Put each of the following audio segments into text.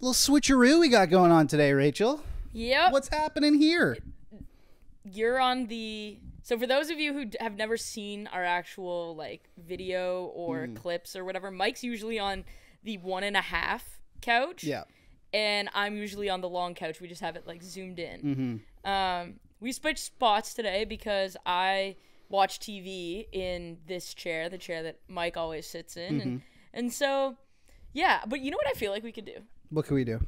Little switcheroo we got going on today, Rachel. Yep. What's happening here? You're on the... So for those of you who have never seen our actual like video or clips or whatever, Mike's usually on the 1.5 couch. Yeah. And I'm usually on the long couch. We just have it like zoomed in. We switched spots today because I watch TV in this chair, the chair that Mike always sits in. And so, yeah. But you know what I feel like we could do? What can we do?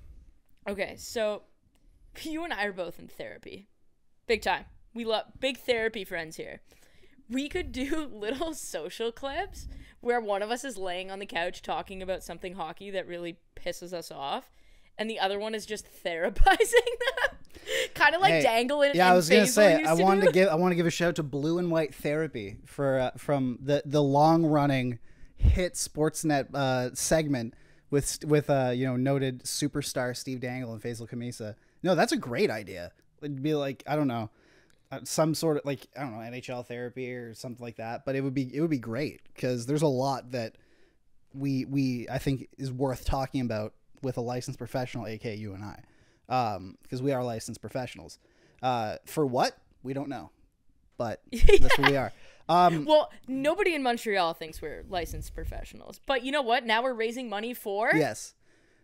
Okay, so you and I are both in therapy. Big time. We love big therapy friends here. We could do little social clips where one of us is laying on the couch talking about something hockey that really pisses us off, and the other one is just therapizing them. Kind of like Dangle and I was gonna say I want to give a shout out to Blue and White Therapy for from the long running hit Sportsnet segment with noted superstar Steve Dangle and Faisal Kamisa. No, that's a great idea. It'd be like, I don't know, some sort of like, I don't know, NHL therapy or something like that. But it would be great because there's a lot that I think is worth talking about with a licensed professional, aka you and I, because we are licensed professionals. For what? We don't know, but that's what we are. Well, nobody in Montreal thinks we're licensed professionals, but you know what? Now we're raising money for... Yes.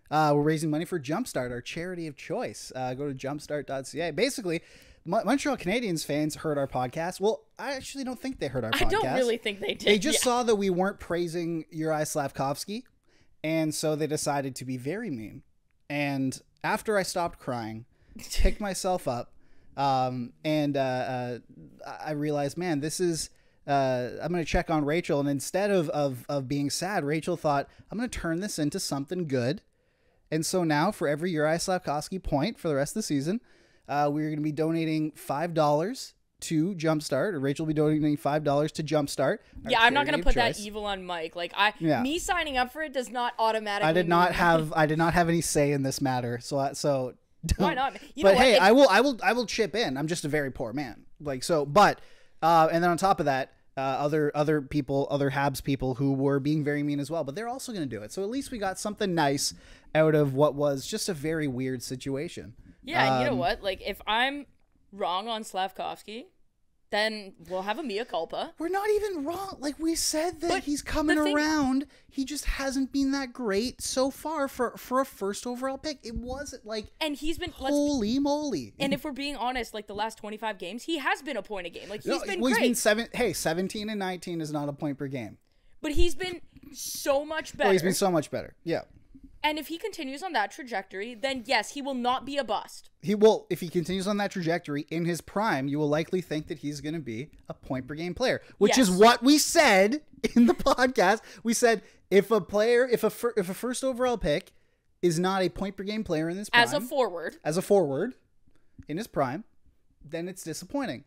We're raising money for Jumpstart, our charity of choice. Go to jumpstart.ca. Basically, Montreal Canadiens fans heard our podcast. Well, I actually don't think they heard our podcast. I don't really think they did. They just saw that we weren't praising Uri Slavkovsky, and so they decided to be very mean. And after I stopped crying, picked myself up, and I realized, man, this is... I'm going to check on Rachel, and instead of being sad, Rachel thought, I'm going to turn this into something good. And so now, for every Uri Slavkovsky point for the rest of the season, we're going to be donating $5 to Jumpstart, or Rachel will be donating $5 to Jumpstart. Yeah, I'm not going to put that evil on Mike. Like me signing up for it does not automatically. I did not have any say in this matter. So why not? But hey, I will chip in. I'm just a very poor man. Like so, but and then on top of that, other people, other Habs people who were being very mean as well, but they're also going to do it. So at least we got something nice out of what was just a very weird situation. Yeah, and you know what? Like, if I'm wrong on Slavkovsky, then we'll have a mea culpa. We're not even wrong. Like, we said that he's coming around. He just hasn't been that great so far for a first overall pick. It wasn't like... And he's been... Holy moly. And if we're being honest, like, the last 25 games, he has been a point a game. Like, he's been great. He's been 17 and 19 is not a point per game. But he's been so much better. Well, he's been so much better. Yeah. And if he continues on that trajectory, then yes, he will not be a bust. He will. If he continues on that trajectory in his prime, you will likely think that he's going to be a point per game player, which is what we said in the podcast. We said if a first overall pick is not a point per game player in his prime, as a forward in his prime, then it's disappointing.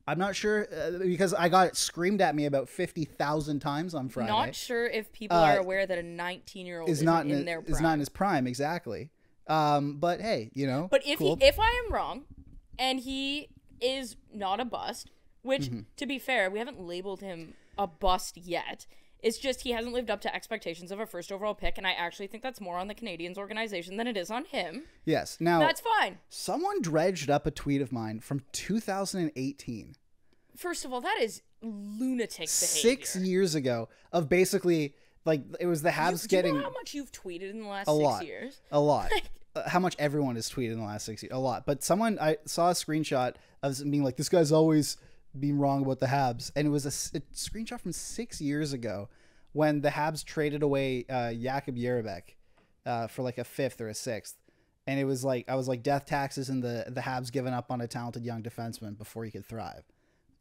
I'm not sure because I got it screamed at me about 50,000 times on Friday. Not sure if people are aware that a 19-year-old is not in their prime. Is not in his prime, exactly. But hey, you know. But if I am wrong, and he is not a bust, which to be fair, we haven't labeled him a bust yet. It's just he hasn't lived up to expectations of a first overall pick, and I actually think that's more on the Canadiens organization than it is on him. Yes. Now, that's fine. Someone dredged up a tweet of mine from 2018. First of all, that is lunatic behavior. 6 years ago of basically, like, it was the Habs getting... Do you know how much you've tweeted in the last 6 years? A lot. How much everyone has tweeted in the last 6 years. A lot. But I saw a screenshot of being like, this guy's always... being wrong about the Habs, and it was a screenshot from 6 years ago when the Habs traded away Jakub Jerabek for like a 5th or a 6th, and it was like I was like death taxes and the Habs giving up on a talented young defenseman before he could thrive.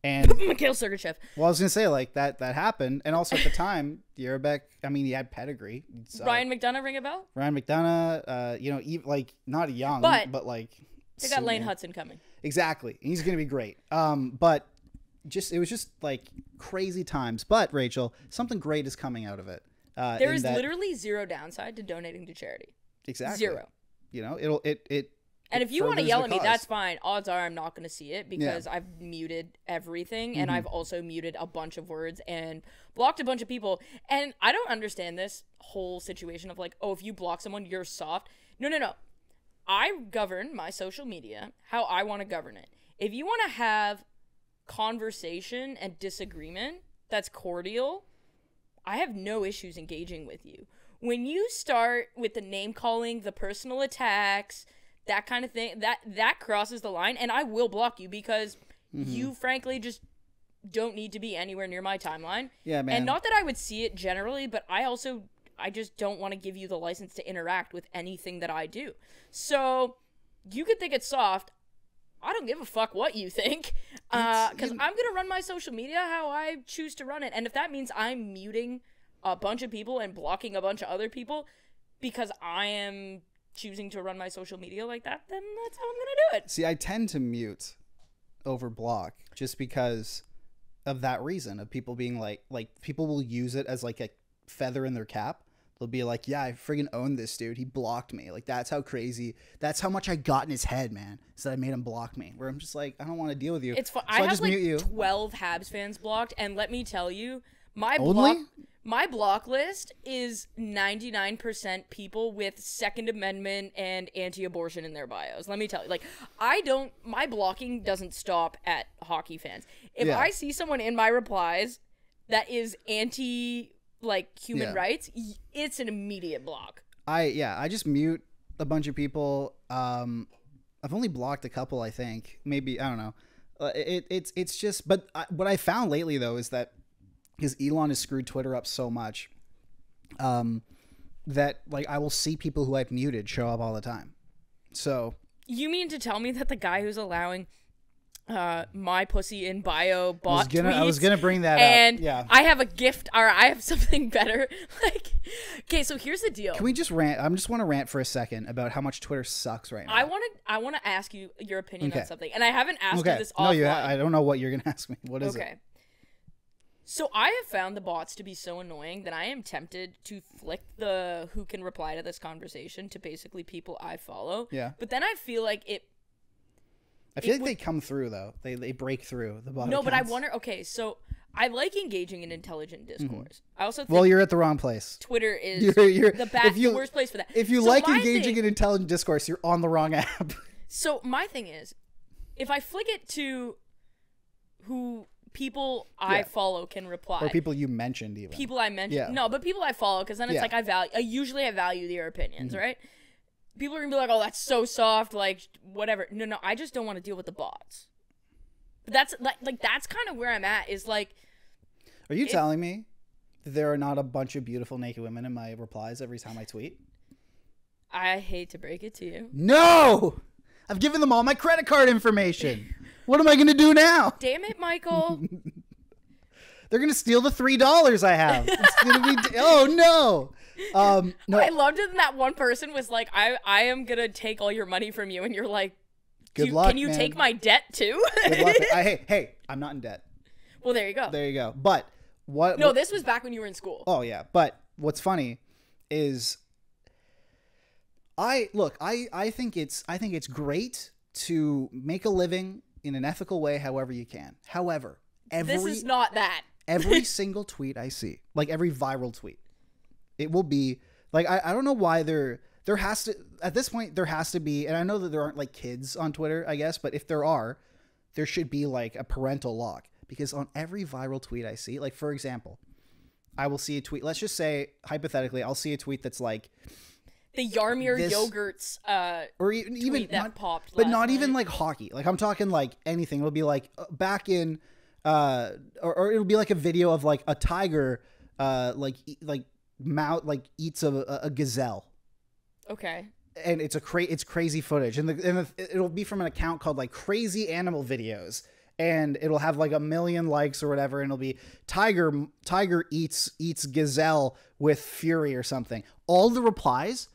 And Mikhail Sergachev. Well, I was gonna say like that happened, and also at the time Jerabek, I mean, he had pedigree. Ryan McDonough, ring a bell? Ryan McDonough, like not young, but like they got Lane Hudson coming. Exactly, he's gonna be great. But it was just like crazy times. But Rachel, something great is coming out of it. There is literally zero downside to donating to charity. Exactly. Zero. You know, it And if you want to furthers yell the at me, cause. that's fine. Odds are I'm not going to see it because I've muted everything, and I've also muted a bunch of words and blocked a bunch of people. And I don't understand this whole situation of like, oh, if you block someone, you're soft. No. I govern my social media how I want to govern it. If you want to have conversation and disagreement that's cordial, I have no issues engaging with you. When you start with the name calling, the personal attacks, that kind of thing, that crosses the line, and I will block you because you frankly just don't need to be anywhere near my timeline. Yeah, man. And not that I would see it generally, but I just don't want to give you the license to interact with anything that I do. So you could think it's soft. I don't give a fuck what you think, because I'm going to run my social media how I choose to run it. And if that means I'm muting a bunch of people and blocking a bunch of other people because I am choosing to run my social media like that, then that's how I'm going to do it. See, I tend to mute over block just because of that reason of people being like people will use it as like a feather in their cap. They'll be like, yeah, I friggin' own this dude. He blocked me. Like, that's how crazy. That's how much I got in his head, man. So I made him block me. Where I'm just like, I don't want to deal with you. It's fun. So I have just like mute you. 12 Habs fans blocked, and let me tell you, my Only? block list is 99% people with Second Amendment and anti-abortion in their bios. Let me tell you, like, my blocking doesn't stop at hockey fans. If I see someone in my replies that is anti human rights, it's an immediate block. I just mute a bunch of people. I've only blocked a couple, I think. Maybe, I don't know. It's just, but what I found lately though is that because Elon has screwed Twitter up so much, that like I will see people who I've muted show up all the time. So you mean to tell me that the guy who's allowing my pussy in bio bot tweets. I was gonna bring that and up. Yeah. I have a gift, or I have something better. Like, okay, so here's the deal. Can we just rant? I just want to rant for a second about how much Twitter sucks right now. I want to ask you your opinion on something, and I haven't asked you this offline. No, I don't know what you're gonna ask me. What is it? Okay. So I have found the bots to be so annoying that I am tempted to flick the who can reply to this conversation to basically people I follow. Yeah. But then I feel like I feel like they come through though. They break through the bot. No, but I accounts. wonder. Okay, so I like engaging in intelligent discourse. I also think Well, you're at the wrong place. Twitter is You're the worst place for that. If you So like my engaging thing- in intelligent discourse, you're on the wrong app. So my thing is, if I flick it to who people I follow can reply, Or people you mentioned even. people I mentioned, Yeah. no, but people I follow, because then it's Yeah. like I value their opinions, right? People are gonna be like, oh, that's so soft, like whatever. No, I just don't want to deal with the bots. But that's like that's kind of where I'm at. Is like, Are you telling me that there are not a bunch of beautiful naked women in my replies every time I tweet? I hate to break it to you. No! I've given them all my credit card information. What am I going to do now? Damn it, Michael. They're going to steal the $3 I have. It's going to be... Oh, no. No. I loved it. That one person was like, I am gonna take all your money from you, and you're like, Good luck, can you man. take my debt too? Good luck. Hey, I'm not in debt. Well, there you go. There you go. But what... No, this was back when you were in school. Oh, yeah. But what's funny is... I think it's great to make a living in an ethical way however you can. However, This is not that. every single tweet I see, like every viral tweet, it will be like I don't know why there has to, at this point there has to be, and I know that there aren't like kids on Twitter, I guess, but if there are, there should be like a parental lock, because on every viral tweet I see, like for example, I will see a tweet, let's just say hypothetically, I'll see a tweet that's like The Yarmir Yogurts or even that not, popped but last not even night. like hockey. Like I'm talking like anything. It'll be like back in, or it'll be like a video of like a tiger, like eats a gazelle, Okay. and it's crazy footage, and it'll be from an account called like Crazy Animal Videos, and it'll have like 1 million likes or whatever, and it'll be tiger eats gazelle with fury or something. All the replies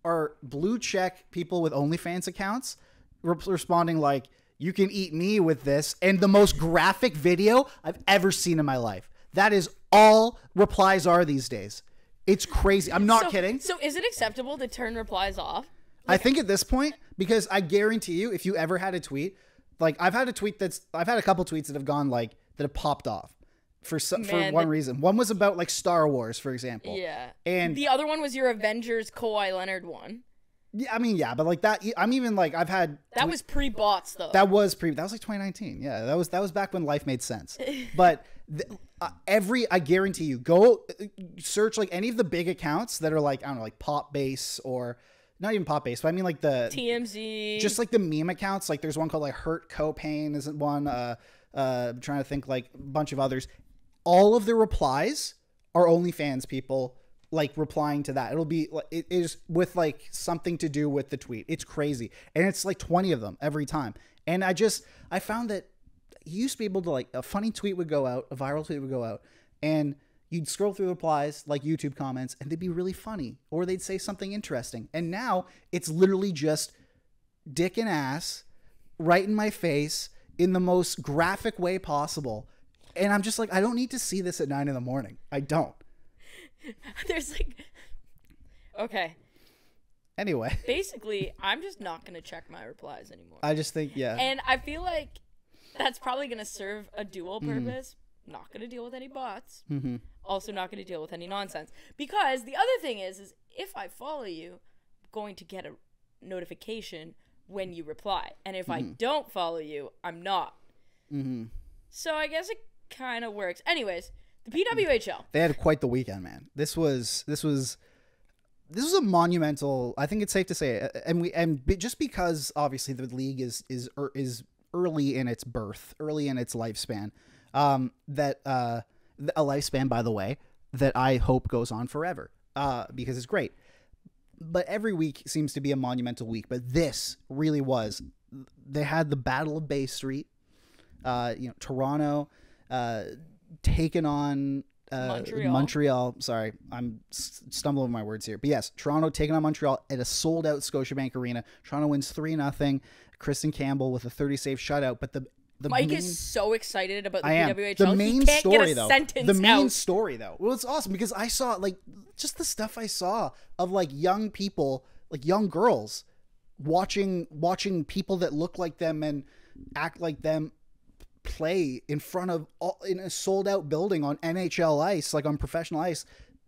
are blue check people with OnlyFans accounts responding like, you can eat me with this, and the most graphic video I've ever seen in my life. That is all replies are these days. It's crazy. I'm not kidding. So is it acceptable to turn replies off? I think at this point, because I guarantee you, if you ever had a tweet, like I've had a couple tweets that have gone like that have popped off for one reason. One was about like Star Wars, for example. Yeah. And the other one was your Avengers Kawhi Leonard one. Yeah, I mean, yeah, but like that, I'm even like I've had that was pre-bots though. That was like 2019. Yeah, that was back when life made sense. But I guarantee you, go search like any of the big accounts that are like, I don't know, like Pop Base or not even Pop Base, but I mean like the TMZ, just like the meme accounts. Like there's one called like Hurt Copain isn't one. I'm trying to think like a bunch of others. All of the replies are OnlyFans people like replying to that. It'll be like it is with like something to do with the tweet. It's crazy, and it's like 20 of them every time. And I found that you used to be able to like a funny tweet would go out, a viral tweet would go out, and you'd scroll through the replies like YouTube comments, and they'd be really funny or they'd say something interesting. And now it's literally just dick and ass right in my face in the most graphic way possible. And I'm just like, I don't need to see this at 9 a.m. I don't. There's like, okay. Anyway. Basically, I'm just not going to check my replies anymore. I just think, yeah. And I feel like that's probably going to serve a dual purpose. Not going to deal with any bots. Also not going to deal with any nonsense. Because the other thing is if I follow you, I'm going to get a notification when you reply. And if I don't follow you, I'm not. So I guess it kind of works. Anyways, the PWHL. They had quite the weekend, man. This was a monumental. I think it's safe to say, and just because obviously the league is early in its birth, early in its lifespan. That a lifespan, by the way, that I hope goes on forever. Because it's great. But every week seems to be a monumental week. But this really was. They had the Battle of Bay Street. Toronto. Taken on Montreal. Sorry, I'm stumbling over my words here. But yes, Toronto taking on Montreal at a sold-out Scotiabank Arena. Toronto wins 3-0. Kristen Campbell with a 30-save shutout. But the Mike is so excited about the PWHL. The main story, though. The main story, though. Well, it's awesome because I saw like just the stuff I saw of like young people, like young girls, watching people that look like them and act like them play in front of in a sold out building on NHL ice, like on professional ice,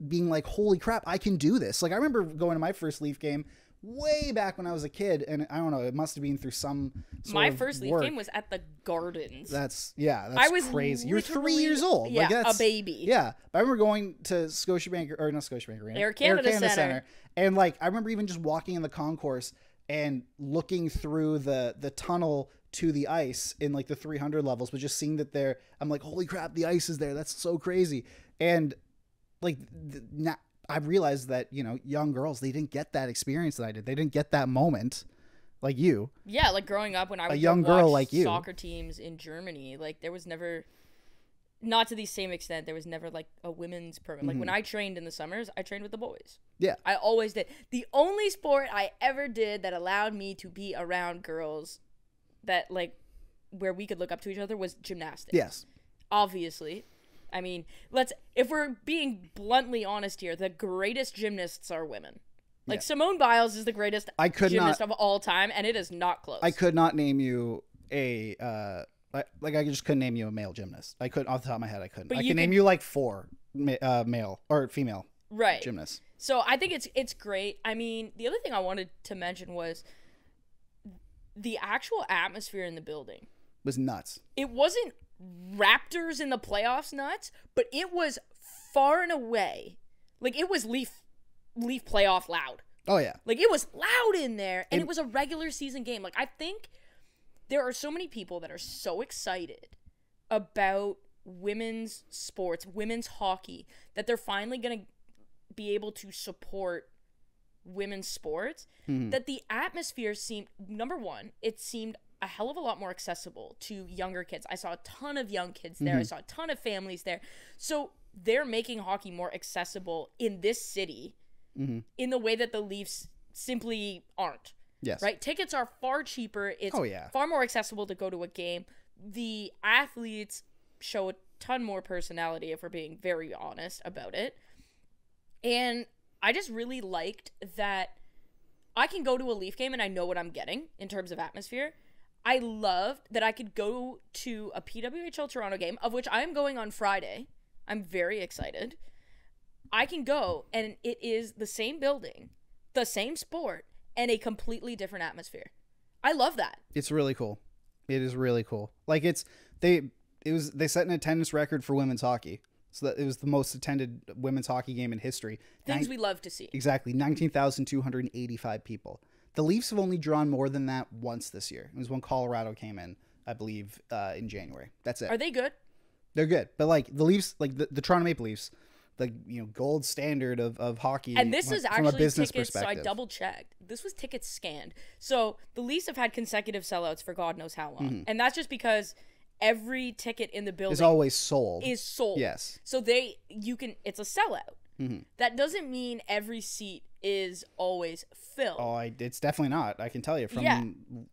being like, holy crap, I can do this. Like I remember going to my first Leaf game way back when I was a kid, and I don't know, it must have been through some sort my of first Leaf work. game was at the Gardens. That's I was crazy. You were 3 years old. Yeah, like that's, a baby. Yeah. But I remember going to Scotiabank, or not Scotiabank Arena, Air Canada Center. And like I remember even just walking in the concourse and looking through the tunnel to the ice in like the 300 levels, but just seeing that there, I'm like, holy crap, the ice is there. That's so crazy. And like I realized that, young girls, they didn't get that experience that I did. They didn't get that moment like you. Yeah. Like growing up when I was a young girl like you, soccer teams in Germany, like there was never, not to the same extent, there was never like a women's program. Like when I trained in the summers, I trained with the boys. Yeah. I always did. The only sport I ever did that allowed me to be around girls that like where we could look up to each other was gymnastics. Yes. Obviously. I mean, if we're being bluntly honest here, the greatest gymnasts are women. Like Simone Biles is the greatest gymnast of all time, and it is not close. I could not name you I just couldn't name you a male gymnast. I couldn't, off the top of my head, I couldn't. I can name you like 4 male or female gymnasts. So I think it's great. I mean, the other thing I wanted to mention was the actual atmosphere in the building was nuts. It wasn't Raptors in the playoffs nuts, but it was far and away. Like it was Leaf playoff loud. Oh yeah. Like it was loud in there, and it was a regular season game. Like I think there are so many people that are so excited about women's sports, women's hockey, that they're finally going to be able to support women's sports, that the atmosphere seemed, number one, it seemed a hell of a lot more accessible to younger kids. I saw a ton of young kids there. I saw a ton of families there. So they're making hockey more accessible in this city in the way that the Leafs simply aren't. Yes. Right? Tickets are far cheaper. It's far more accessible to go to a game. The athletes show a ton more personality, if we're being very honest about it. And I just really liked that I can go to a Leaf game and I know what I'm getting in terms of atmosphere. I loved that I could go to a PWHL Toronto game, of which I am going on Friday. I'm very excited. I can go and it is the same building, the same sport, and a completely different atmosphere. I love that. It's really cool. It is really cool. Like they set an attendance record for women's hockey. So that it was the most attended women's hockey game in history. Things we love to see. Exactly. 19,285 people. The Leafs have only drawn more than that once this year. It was when Colorado came in, I believe, in January. That's it. Are they good? They're good. But like the Leafs, like the Toronto Maple Leafs, the gold standard of hockey. And this is actually from a business tickets, so I perspective. double checked. This was tickets scanned. So the Leafs have had consecutive sellouts for God knows how long. Mm-hmm. And that's just because every ticket in the building It's always sold. is sold. Yes. So it's a sellout. Mm-hmm. That doesn't mean every seat is always filled. Oh, it's definitely not. I can tell you from. Yeah.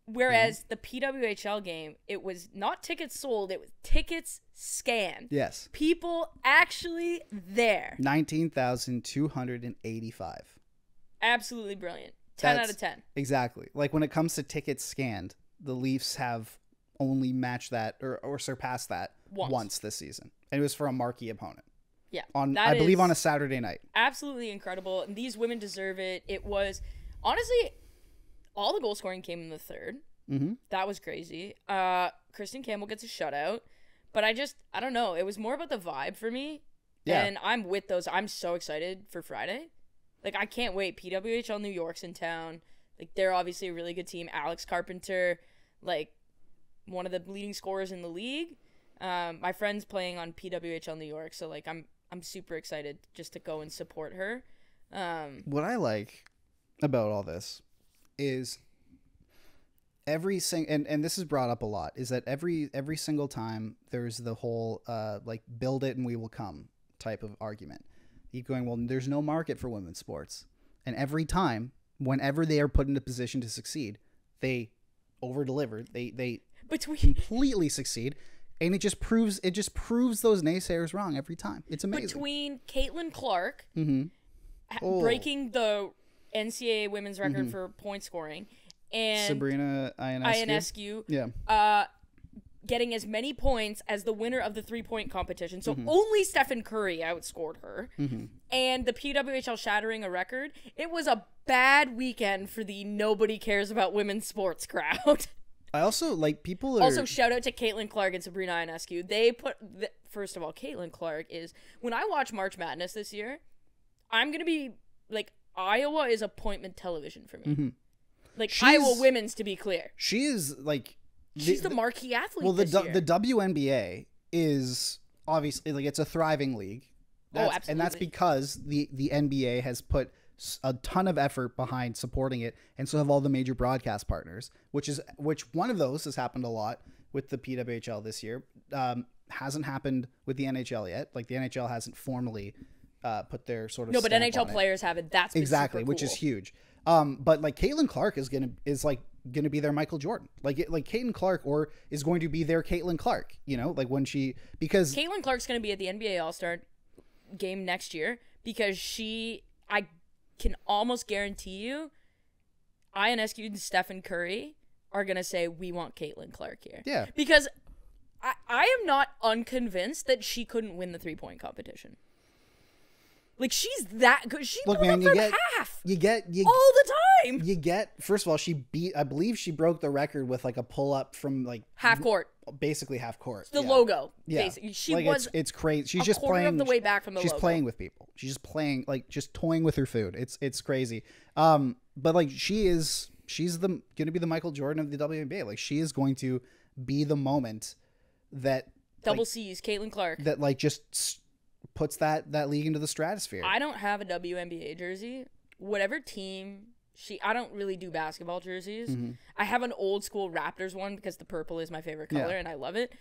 Whereas the PWHL game, it was not tickets sold, it was tickets scanned. Yes. People actually there. 19,285. Absolutely brilliant. 10 out of 10. Exactly. Like when it comes to tickets scanned, the Leafs have only matched that or surpassed that once this season. And it was for a marquee opponent. Yeah. I believe on a Saturday night. Absolutely incredible. And these women deserve it. It was, honestly, all the goal scoring came in the third. Mm-hmm. That was crazy. Kristen Campbell gets a shutout. But I don't know. It was more about the vibe for me. Yeah. And I'm with those. I'm so excited for Friday. Like, I can't wait. PWHL New York's in town. Like, they're obviously a really good team. Alex Carpenter, like, one of the leading scorers in the league. My friend's playing on PWHL New York, so, like, I'm super excited just to go and support her. What I like about all this is and this is brought up a lot, is that every single time there's the whole like build it and we will come type of argument. You going, well, there's no market for women's sports. And every time, whenever they are put in a position to succeed, they over-deliver. They completely succeed. And it just proves those naysayers wrong every time. It's amazing. Between Caitlin Clark Oh. breaking the NCAA women's record for point scoring and Sabrina Ionescu. Ionescu getting as many points as the winner of the 3-point competition. So only Stephen Curry outscored her. And the PWHL shattering a record. It was a bad weekend for the nobody cares about women's sports crowd. I also like people are Also, shout out to Caitlin Clark and Sabrina Ionescu. They first of all, Caitlin Clark is, when I watch March Madness this year, I'm going to be, like, Iowa is appointment television for me. Like, Iowa women's, to be clear. She is, like... She's the marquee athlete this year. The WNBA is obviously, like, it's a thriving league. Absolutely. And that's because the NBA has put a ton of effort behind supporting it, and so have all the major broadcast partners, which one of those has happened a lot with the PWHL this year. Hasn't happened with the NHL yet. Like, the NHL hasn't formally put their sort of but stamp NHL on it. players have it. That's been Exactly, super which cool. is huge. But like Caitlin Clark is gonna be their Michael Jordan. Like Caitlin Clark is going to be their Caitlin Clark. You know, like because Caitlin Clark's going to be at the NBA All-Star game next year because I can almost guarantee you, Ionescu and Stephen Curry are going to say, we want Caitlin Clark here. Yeah. Because I am not unconvinced that she couldn't win the 3-point competition. Like, she's that good. She blew up from half. You get all the time. You get, first of all, I believe she broke the record with like a pull up from like half court. Basically half court. The logo. Yeah. Basically. She like was it's crazy. She's a just quarter playing of the way back from the she's logo. playing with people. She's just playing, like, just toying with her food. It's crazy. But like she's going to be the Michael Jordan of the WNBA. Like, she is going to be the moment that double C's, Caitlin Clark. That like just puts that league into the stratosphere. I don't have a WNBA jersey. Whatever team I don't really do basketball jerseys. I have an old school Raptors one because the purple is my favorite color and I love it.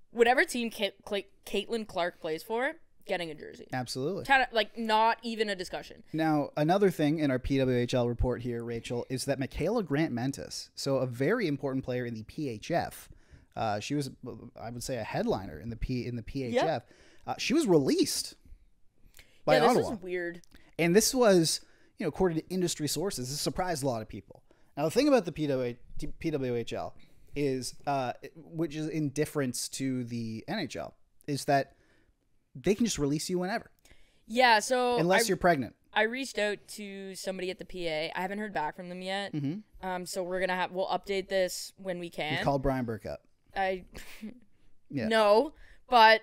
Whatever team Caitlin Clark plays for, getting a jersey. Absolutely. Like, not even a discussion. Now, another thing in our PWHL report here, Rachel, is that Michaela Grant-Mentis, so a very important player in the PHF, she was, I would say, a headliner in the PHF. Yep. She was released by Ottawa. This is weird. And this was, according to industry sources, this surprised a lot of people. Now, the thing about the PWHL is, which is in difference to the NHL, is that they can just release you whenever. Yeah, so unless you're pregnant. I reached out to somebody at the PA. I haven't heard back from them yet. Mm-hmm. So we'll update this when we can. You called Brian Burke up. Yeah. No, but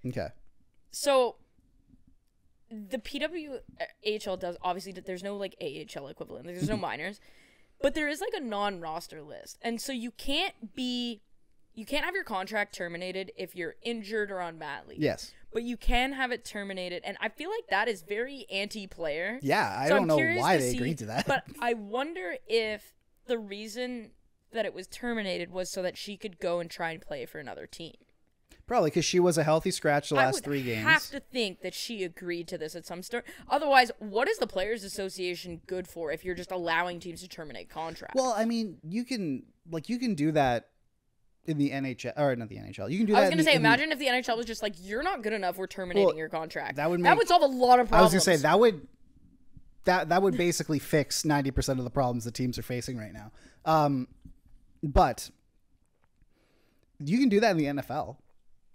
okay. So the PWHL does, obviously, there's no like AHL equivalent. There's no minors, but there is like a non-roster list, and so you can't have your contract terminated if you're injured or on mat leave. Yes. But you can have it terminated, and I feel like that is very anti-player. Yeah, I don't know why they agreed to that. But I wonder if the reason that it was terminated was so that she could go and try and play for another team. Probably because she was a healthy scratch the last 3 games. I have to think that she agreed to this at some start. Otherwise, what is the Players Association good for if you're just allowing teams to terminate contracts? Well, I mean, you can do that in the NHL, or not the NHL. You can do that. I was going to say, imagine if the NHL was just like, you're not good enough, we're terminating your contract. That would solve a lot of problems. I was going to say, that would basically fix 90% of the problems the teams are facing right now. But you can do that in the NFL.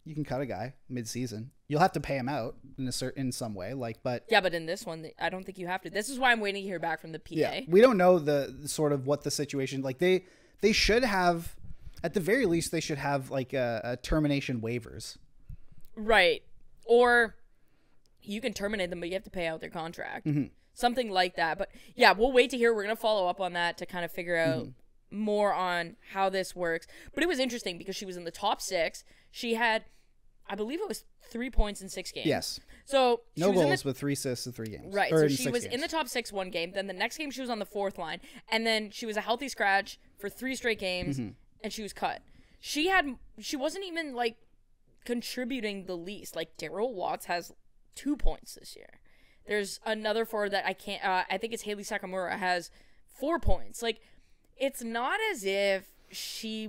You can cut a guy mid-season. You'll have to pay him out in some way, but yeah, but in this one, I don't think you have to. This is why I'm waiting to hear back from the PA. Yeah, we don't know the sort of what the situation. Like they should have, at the very least, they should have like a termination waivers. Right, or you can terminate them, but you have to pay out their contract, something like that. But yeah, we'll wait to hear. We're gonna follow up on that to kind of figure out more on how this works. But it was interesting because she was in the top 6. She had, I believe it was 3 points in 6 games. Yes. So no goals with 3 assists in 3 games. Right. So she was in the top 6 one game. Then the next game she was on the 4th line, and then she was a healthy scratch for 3 straight games, and she was cut. She wasn't even like contributing the least. Like Daryl Watts has 2 points this year. There's another forward that I can't. I think it's Haley Sakamura has 4 points. Like it's not as if she's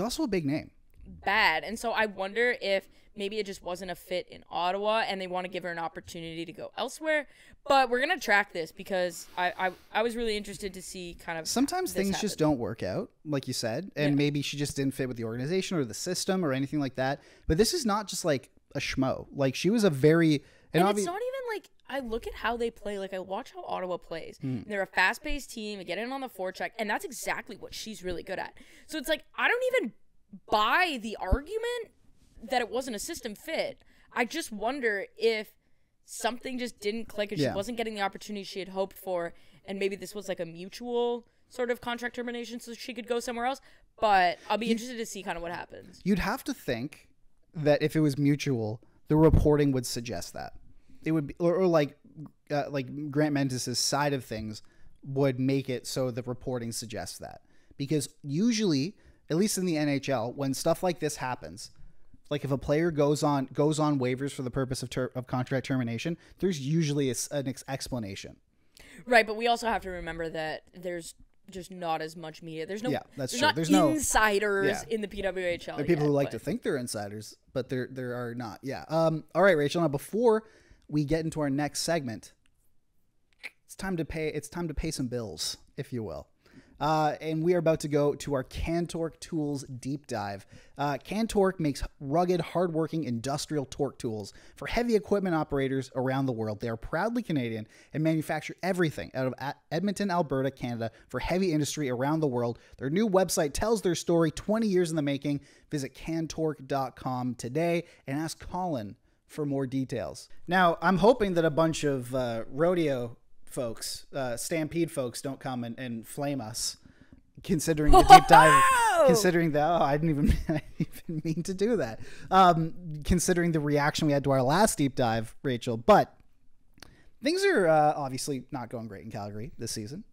also a big name. Bad. And so I wonder if maybe it just wasn't a fit in Ottawa and they want to give her an opportunity to go elsewhere. But we're going to track this because I was really interested to see kind of sometimes things just don't work out, like you said, and maybe she just didn't fit with the organization or the system or anything like that. But this is not just like a schmo. Like she was a very and it's not even like I look at how they play. Like I watch how Ottawa plays. They're a fast-paced team. They get in on the forecheck, and that's exactly what she's really good at. So it's like I don't even buy the argument that it wasn't a system fit. I just wonder if something just didn't click and she wasn't getting the opportunity she had hoped for, and maybe this was like a mutual sort of contract termination so she could go somewhere else. But I'll be interested to see kind of what happens. You'd have to think that if it was mutual, the reporting would suggest that. It would be, or like Grant Mendes' side of things would make it so the reporting suggests that. Because usually, at least in the NHL, when stuff like this happens, like if a player goes on waivers for the purpose of contract termination, there's usually an explanation. Right, but we also have to remember that there's just not as much media. There's no that's true. Not there's insiders in the PWHL. There are people who like to think they're insiders, but there are not. Yeah. All right, Rachel. Now before we get into our next segment, it's time to pay some bills, if you will. And we are about to go to our Cantork Tools deep dive. Cantork makes rugged, hardworking industrial torque tools for heavy equipment operators around the world. They are proudly Canadian and manufacture everything out of Edmonton, Alberta, Canada for heavy industry around the world. Their new website tells their story, 20 years in the making. Visit cantork.com today and ask Colin for more details. Now, I'm hoping that a bunch of rodeo folks, Stampede folks, don't come and flame us, considering the deep dive. Considering that, I didn't even mean to do that. Considering the reaction we had to our last deep dive, Rachel, but things are obviously not going great in Calgary this season.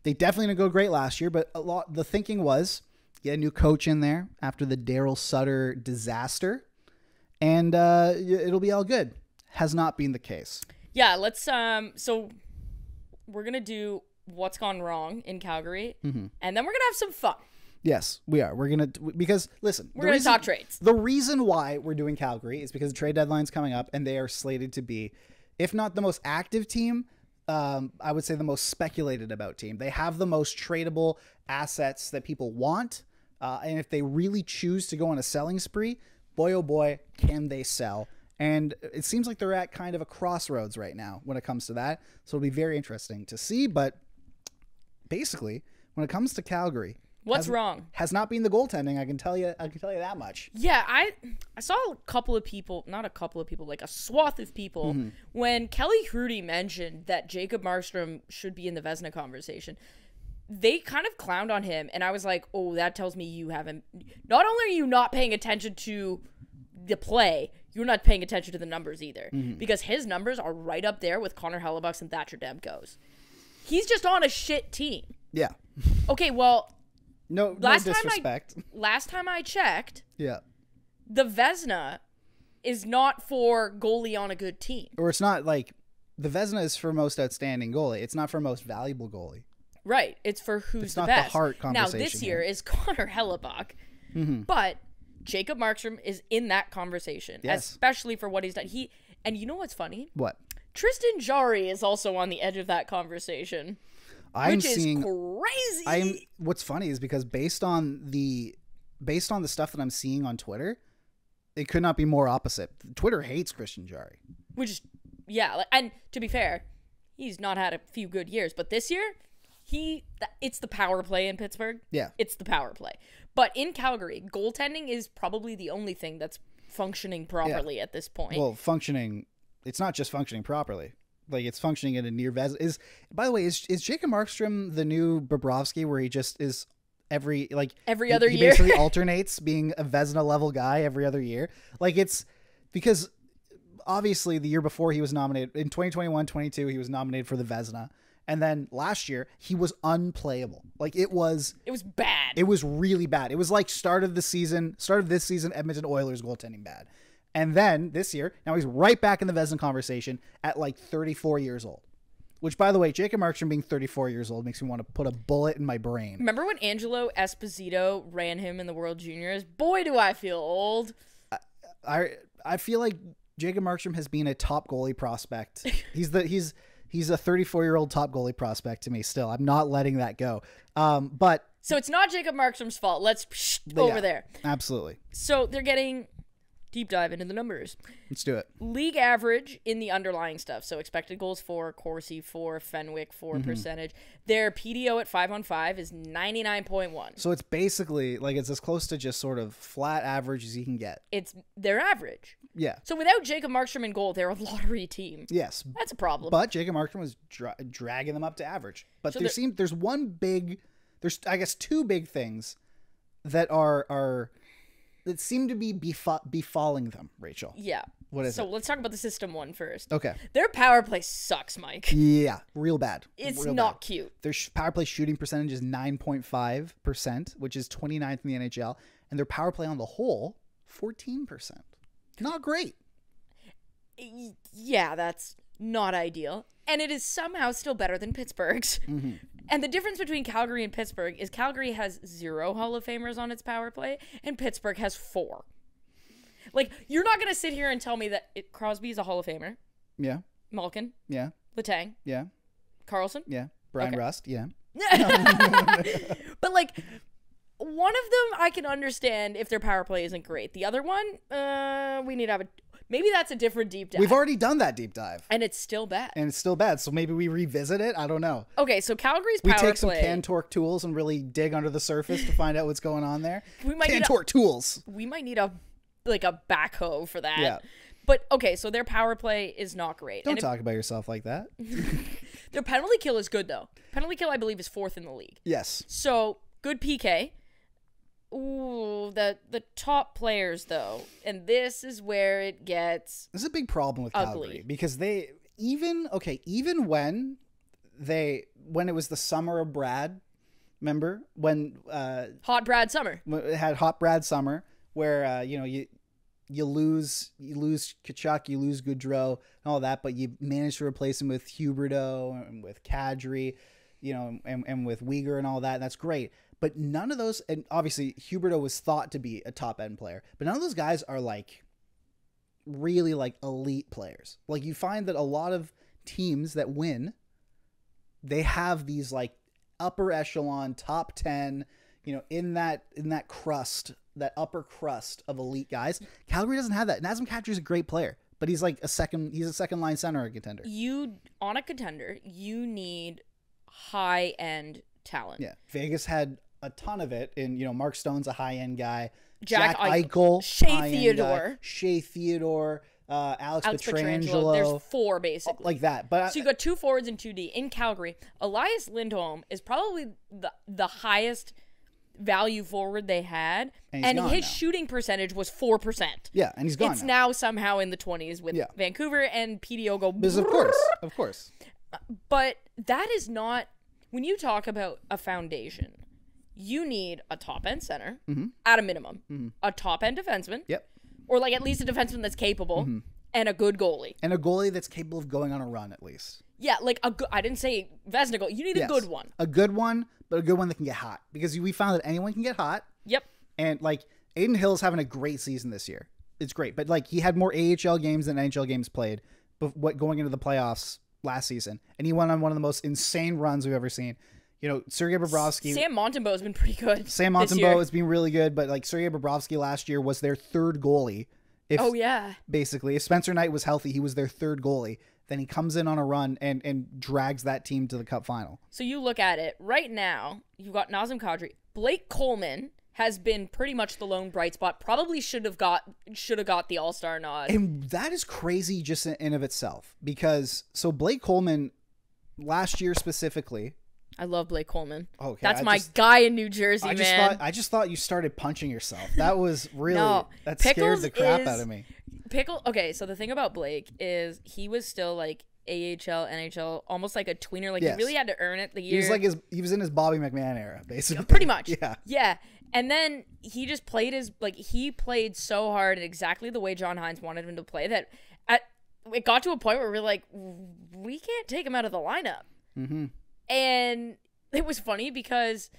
They definitely didn't go great last year, but the thinking was get a new coach in there after the Daryl Sutter disaster, and it'll be all good. Has not been the case. Yeah, let's so we're going to do what's gone wrong in Calgary, and then we're going to have some fun. Yes, we are. We're going to, because listen, we're going to talk trades. The reason why we're doing Calgary is because the trade deadline's coming up and they are slated to be, if not the most active team, I would say, the most speculated about team. They have the most tradable assets that people want. And if they really choose to go on a selling spree, boy, oh boy, can they sell. And it seems like they're at kind of a crossroads right now when it comes to that. So it'll be very interesting to see. But basically, when it comes to Calgary, What's wrong? Has not been the goaltending. I can tell you that much. Yeah, I saw a couple of people, not a couple of people, like a swath of people, when Kelly Hrudey mentioned that Jacob Markstrom should be in the Vezina conversation. They kind of clowned on him, and I was like, oh, that tells me you haven't. Not only are you not paying attention to the play, you're not paying attention to the numbers either, because his numbers are right up there with Connor Hellebuck's and Thatcher Demko's. He's just on a shit team. Yeah. Okay, well. No disrespect. Last time I checked, yeah, the Vezina is not for goalie on a good team. Or it's not like the Vezina is for most outstanding goalie. It's not for most valuable goalie. Right. It's for who's it's the not best. The heart conversation now, this year is Connor Hellebuck. But Jacob Markstrom is in that conversation, especially for what he's done. And you know what's funny? What? Tristan Jarry is also on the edge of that conversation. Which is crazy. What's funny is because based on the stuff that I'm seeing on Twitter, it could not be more opposite. Twitter hates Tristan Jarry. Which is, yeah, and to be fair, he's not had a few good years, but this year, it's the power play in Pittsburgh. Yeah. It's the power play. But in Calgary, goaltending is probably the only thing that's functioning properly at this point. Well, it's not just functioning properly. Like, it's functioning at a near Vezina. By the way, is Jacob Markstrom the new Bobrovsky, where he just is every other year? He basically alternates being a Vezina level guy every other year. Like, it's because obviously the year before he was nominated in 2021-22, he was nominated for the Vezina. And then last year he was unplayable. Like, it was bad. It was really bad. It was like start of this season Edmonton Oilers goaltending bad. And then this year, now he's right back in the Vezina conversation at like 34 years old. Which, by the way, Jacob Markstrom being 34 years old makes me want to put a bullet in my brain. Remember when Angelo Esposito ran him in the World Juniors? Boy, do I feel old. I feel like Jacob Markstrom has been a top goalie prospect. He's a 34-year-old top goalie prospect to me still. I'm not letting that go. But so it's not Jacob Markstrom's fault. Let's over there. Absolutely. So they're getting deep dive into the numbers. Let's do it. League average in the underlying stuff. So expected goals for, Corsi for, Fenwick for percentage. Their PDO at 5-on-5 is 99.1. So it's basically like it's as close to just sort of flat average as you can get. It's their average. Yeah. So without Jacob Markstrom in goal, they're a lottery team. Yes. That's a problem. But Jacob Markstrom was dragging them up to average. But so there's I guess two big things that are that seem to be befalling them, Rachel. Yeah. What is it? So let's talk about the system one first. Okay. Their power play sucks, Mike. Yeah, real bad. It's not cute. Their power play shooting percentage is 9.5%, which is 29th in the NHL, and their power play on the whole, 14%. Not great. Yeah, that's not ideal. And it is somehow still better than Pittsburgh's. And the difference between Calgary and Pittsburgh is Calgary has 0 Hall of Famers on its power play, and Pittsburgh has 4. Like, you're not going to sit here and tell me that Crosby's a Hall of Famer. Yeah. Malkin. Yeah. Letang. Yeah. Carlson. Yeah. Brian Rust. Yeah. But, like, one of them I can understand if their power play isn't great. The other one, we need to have maybe that's a different deep dive. We've already done that deep dive. And it's still bad. So maybe we revisit it. I don't know. Okay, so Calgary's power play. We take some Cantork tools and really dig under the surface to find out what's going on there. Cantork tools. We might need a backhoe for that. Yeah. But, okay, so their power play is not great. Don't talk about yourself like that. Their penalty kill is good, though. Penalty kill, I believe, is 4th in the league. Yes. So, good PK. Ooh, the top players, though. And this is where it gets This is a big problem with ugly. Calgary. Because even when it was the summer of Brad, remember? When Hot Brad Summer. It had Hot Brad Summer, where you lose Kachuk, you lose Goudreau and all that, but you manage to replace him with Huberdeau and with Kadri, and with Uyghur and all that, and that's great. But none of those, and obviously Huberdeau was thought to be a top end player, but none of those guys are like really like elite players. Like, you find that a lot of teams that win they have these like upper echelon, top 10, in that crust, that upper crust of elite guys. Calgary doesn't have that. Nazem Kadri's a great player, but he's like a second line center contender. On a contender, you need high end talent. Yeah. Vegas had a ton of it, and Mark Stone's a high end guy. Jack Eichel, Shea Theodore. Shea Theodore, Alex Pietrangelo. Pietrangelo. There's 4 basically. Like that. But so you got 2 forwards and 2D. In Calgary, Elias Lindholm is probably the highest value forward they had, and his shooting percentage was 4%. Yeah, and he's gone. It's now somehow in the 20s with Vancouver, and PDO go. Because of course. But that is not, when you talk about a foundation, you need a top end center at a minimum, a top end defenseman, or like at least a defenseman that's capable, and a good goalie, and a goalie that's capable of going on a run at least. Yeah, like I didn't say Vezina goal. You need a good one. A good one, but a good one that can get hot, because we found that anyone can get hot. Yep. And like Aiden Hill's having a great season this year. It's great, but like he had more AHL games than NHL games played, but going into the playoffs last season, and he went on one of the most insane runs we've ever seen. Sergei Bobrovsky. Sam Montembeault has been pretty good. Sam Montembeault has been really good, but like Sergei Bobrovsky last year was their third goalie. Basically, if Spencer Knight was healthy, he was their third goalie. Then he comes in on a run and drags that team to the Cup final. So you look at it right now. You've got Nazem Kadri. Blake Coleman has been pretty much the lone bright spot. Probably should have got the All-Star nod. And that is crazy just in of itself, because Blake Coleman last year specifically. I love Blake Coleman. Okay, that's my guy in New Jersey, man. I just thought you started punching yourself. That was really that scared the crap out of me. Okay, so the thing about Blake is he was still like AHL, NHL, almost like a tweener. Like he really had to earn it the year. He was in his Bobby McMahon era, basically. Pretty much. Yeah. And then he just played he played so hard and exactly the way John Hines wanted him to play that it got to a point where we're like, we can't take him out of the lineup. Mm-hmm. And it was funny because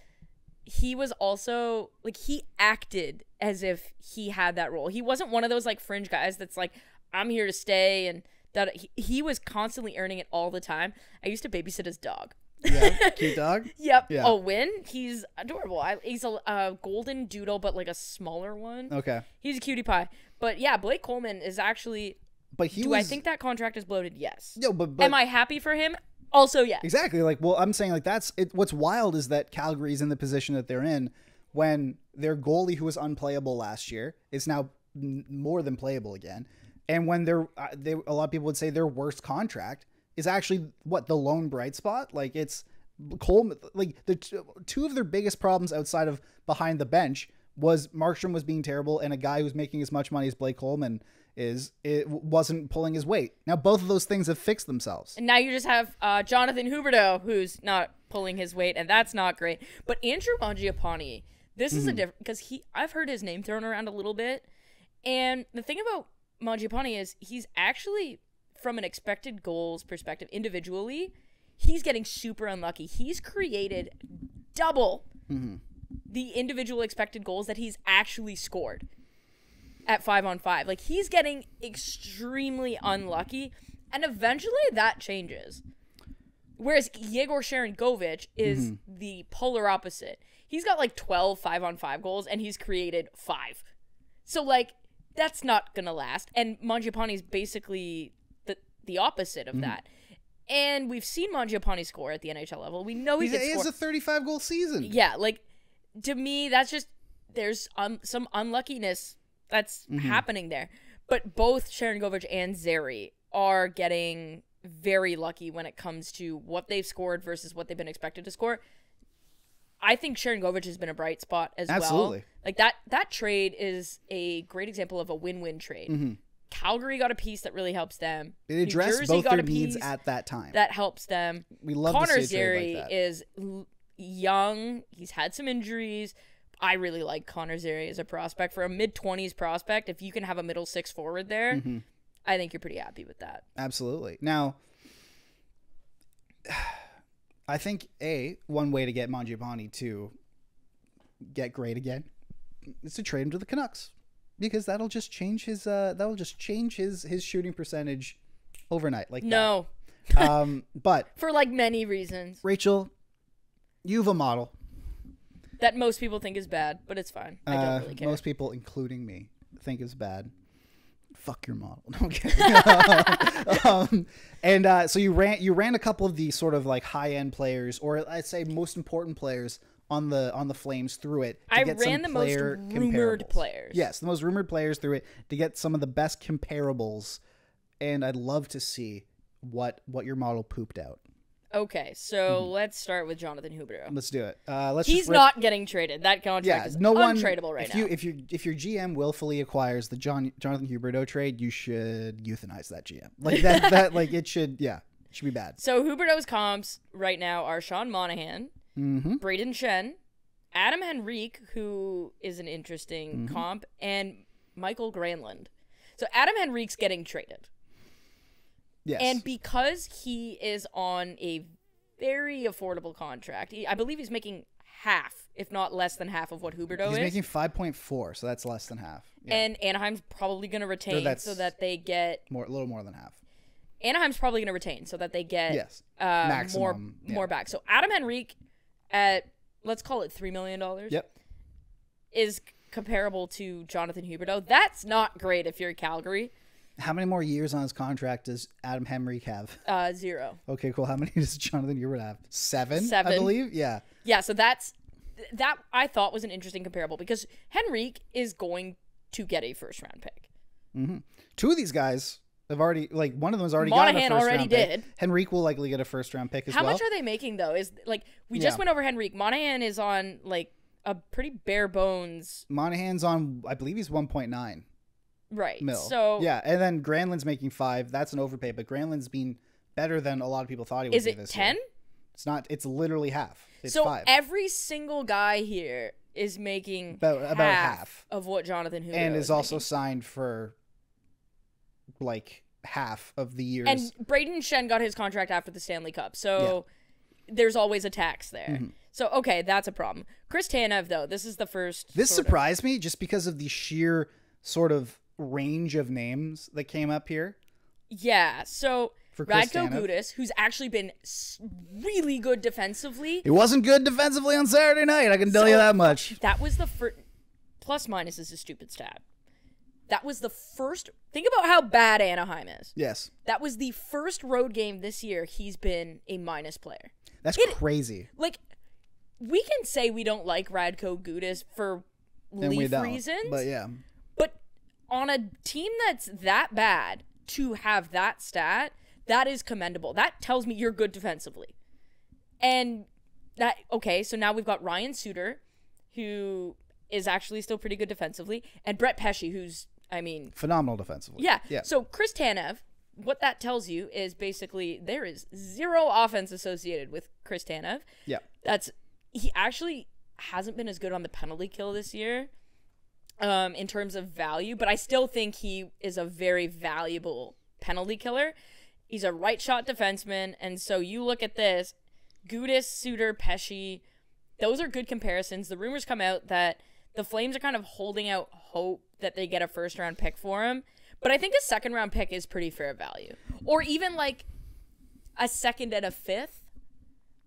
he was also like, he acted as if he had that role. He wasn't one of those like fringe guys that's like, I'm here to stay, and that he was constantly earning it all the time. I used to babysit his dog. Yeah, cute dog. Yep. Yeah. Oh, Win. He's adorable. He's a golden doodle, but like a smaller one. Okay. He's a cutie pie. But yeah, Blake Coleman is actually. But I think that contract is bloated? Yes. No, but am I happy for him? Also, yes. Exactly. Like, well, I'm saying like that's it. What's wild is that Calgary's in the position that they're in when their goalie, who was unplayable last year, is now more than playable again, and when a lot of people would say their worst contract is actually the lone bright spot. Like, it's Coleman. Like, the two of their biggest problems outside of behind the bench was Markstrom was being terrible, and a guy who's making as much money as Blake Coleman wasn't pulling his weight. Now both of those things have fixed themselves. And now you just have Jonathan Huberdeau, who's not pulling his weight, and that's not great. But Andrew Mangiapane, this is a different, because I've heard his name thrown around a little bit, and the thing about Mangiapane is he's actually, from an expected goals perspective, individually, he's getting super unlucky. He's created double the individual expected goals that he's actually scored at 5-on-5. Like, he's getting extremely unlucky, and eventually that changes. Whereas Yegor Sharangovich is the polar opposite. He's got like 12 5-on-5 goals, and he's created 5. So like, that's not gonna last. And Mangiapane is basically the opposite of that. And we've seen Mangiapane score at the NHL level. We know he has a 35 goal season. Yeah, like, to me, that's just, there's some unluckiness that's happening there. But both Sharangovich and Zary are getting very lucky when it comes to what they've scored versus what they've been expected to score. I think Sharangovich has been a bright spot as well. Absolutely. Like, that trade is a great example of a win-win trade. Calgary got a piece that really helps them. It addressed both their needs at that time. That helps them. We love Connor to see a trade Zary like that. is young. He's had some injuries. I really like Connor Zary as a prospect. For a mid-20s prospect, if you can have a middle six forward there, I think you're pretty happy with that. Absolutely. Now, I think one way to get Mangiapane to get great again is to trade him to the Canucks, because that'll just change his his shooting percentage overnight. Like, no, But For like many reasons Rachel, you have a model. that most people think is bad, but it's fine. I don't really care. Most people, including me, think is bad. Fuck your model. No, I'm kidding. So you ran a couple of the sort of like high end players, or I'd say most important players on the Flames through it. I ran the most rumored players. Yes, the most rumored players through it to get some of the best comparables, and I'd love to see what your model pooped out. Okay, so let's start with Jonathan Huberdeau. Let's do it. He's not getting traded. That contract is untradeable right now. If your GM willfully acquires the Jonathan Huberdeau trade, you should euthanize that GM. Like that like it should be bad. So Huberdeau's comps right now are Sean Monahan, Braden Shen, Adam Henrique, who is an interesting comp, and Michael Granlund. So Adam Henrique's getting traded. Yes. And because he is on a very affordable contract, I believe he's making half, if not less than half, of what Huberdeau is. He's making 5.4, so that's less than half. Yeah. And Anaheim's probably going to retain so that they get a little more than half. Anaheim's probably going to retain so that they get maximum, more back. So Adam Henrique at, let's call it $3 million. Yep. Is comparable to Jonathan Huberdeau. That's not great if you're Calgary. How many more years on his contract does Adam Henrique have? 0. Okay, cool. How many does Jonathan Huberdeau have? 7, I believe? Yeah. Yeah, so that I thought was an interesting comparable because Henrique is going to get a first-round pick. Mm-hmm. 2 of these guys have already, like, one of them has already gotten a first-round pick. Monahan already did. Henrique will likely get a first-round pick as well. How much are they making, though? Is like we just went over Henrique. Monahan is on, like, a pretty bare bones. Monahan's on, I believe he's 1.9. Right. Mil. So yeah, and then Granlund's making 5. That's an overpay, but Granlund's been better than a lot of people thought he would be this year. Is it 10? It's not. It's literally half. It's so 5. Every single guy here is making about half of what Jonathan Huberdeau and is also making. signed for like half of the years. And Braden Shen got his contract after the Stanley Cup, so there's always a tax there. So okay, that's a problem. Chris Tanev, though, this is the first. This surprised me just because of the sheer sort of range of names that came up here. Yeah, so for Chris Radko Tanev. Gudas, who's actually been really good defensively. He wasn't good defensively on Saturday night, I can tell you that much. That was the first. Plus minus is a stupid stat. That was the first. Think about how bad Anaheim is. Yes. That was the first road game this year he's been a minus player. That's crazy. Like, we can say we don't like Radko Gudas for Leaf reasons. But yeah. But on a team that's that bad, to have that stat, that is commendable. That tells me you're good defensively. And that, okay, so now we've got Ryan Suter, who is actually still pretty good defensively, and Brett Pesce, who's, I mean... phenomenal defensively. Yeah. So Chris Tanev, what that tells you is basically there is 0 offense associated with Chris Tanev. Yeah. He actually hasn't been as good on the penalty kill this year. In terms of value, but I still think he is a very valuable penalty killer. He's a right shot defenseman, and so you look at this, Gudas, Suter, Pesce, those are good comparisons. The rumors come out that the Flames are kind of holding out hope that they get a first round pick for him, but I think a second round pick is pretty fair value. Or even like a second and a fifth.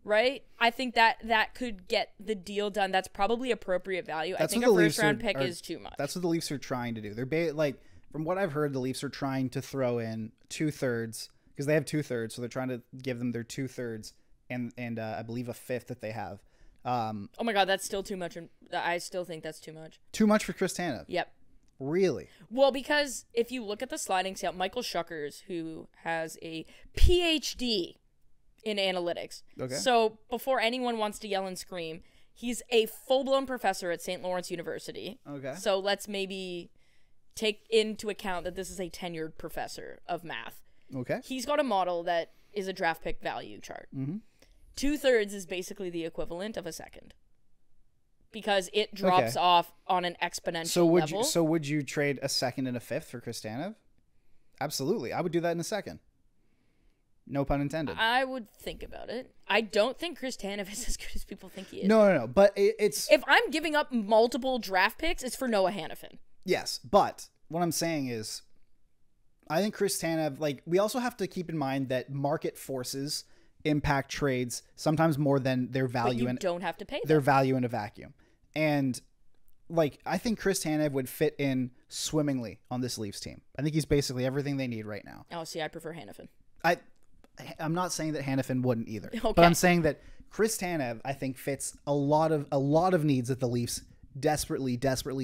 Right? I think that could get the deal done. That's probably appropriate value. I think a first round pick is too much. That's what the Leafs are trying to do. They're like, from what I've heard, the Leafs are trying to throw in 2/3 because they have 2/3, so they're trying to give them their 2/3 and I believe a fifth that they have. Oh my God, that's still too much. I still think that's too much. Too much for Chris Tanev. Yep. Really? Well, because if you look at the sliding scale, Michael Schuckers, who has a PhD in analytics. Okay. So before anyone wants to yell and scream, he's a full-blown professor at St. Lawrence University. Okay. So let's maybe take into account that this is a tenured professor of math. Okay. He's got a model that is a draft pick value chart. 2/3 is basically the equivalent of a second. Because it drops off on an exponential level. So would you trade a second and a fifth for Chris Tanev? Absolutely. I would do that in a second. No pun intended. I would think about it. I don't think Chris Tanev is as good as people think he is. No. But it's... If I'm giving up multiple draft picks, it's for Noah Hanifin. Yes, but what I'm saying is I think Chris Tanev, like, we also have to keep in mind that market forces impact trades sometimes more than their But value you don't have to pay their them. value in a vacuum. And like, I think Chris Tanev would fit in swimmingly on this Leafs team. I think he's basically everything they need right now. Oh, see, I prefer Hannafin. I'm not saying that Hannafin wouldn't either, Okay. but I'm saying that Chris Tanev, I think, fits a lot of needs that the Leafs desperately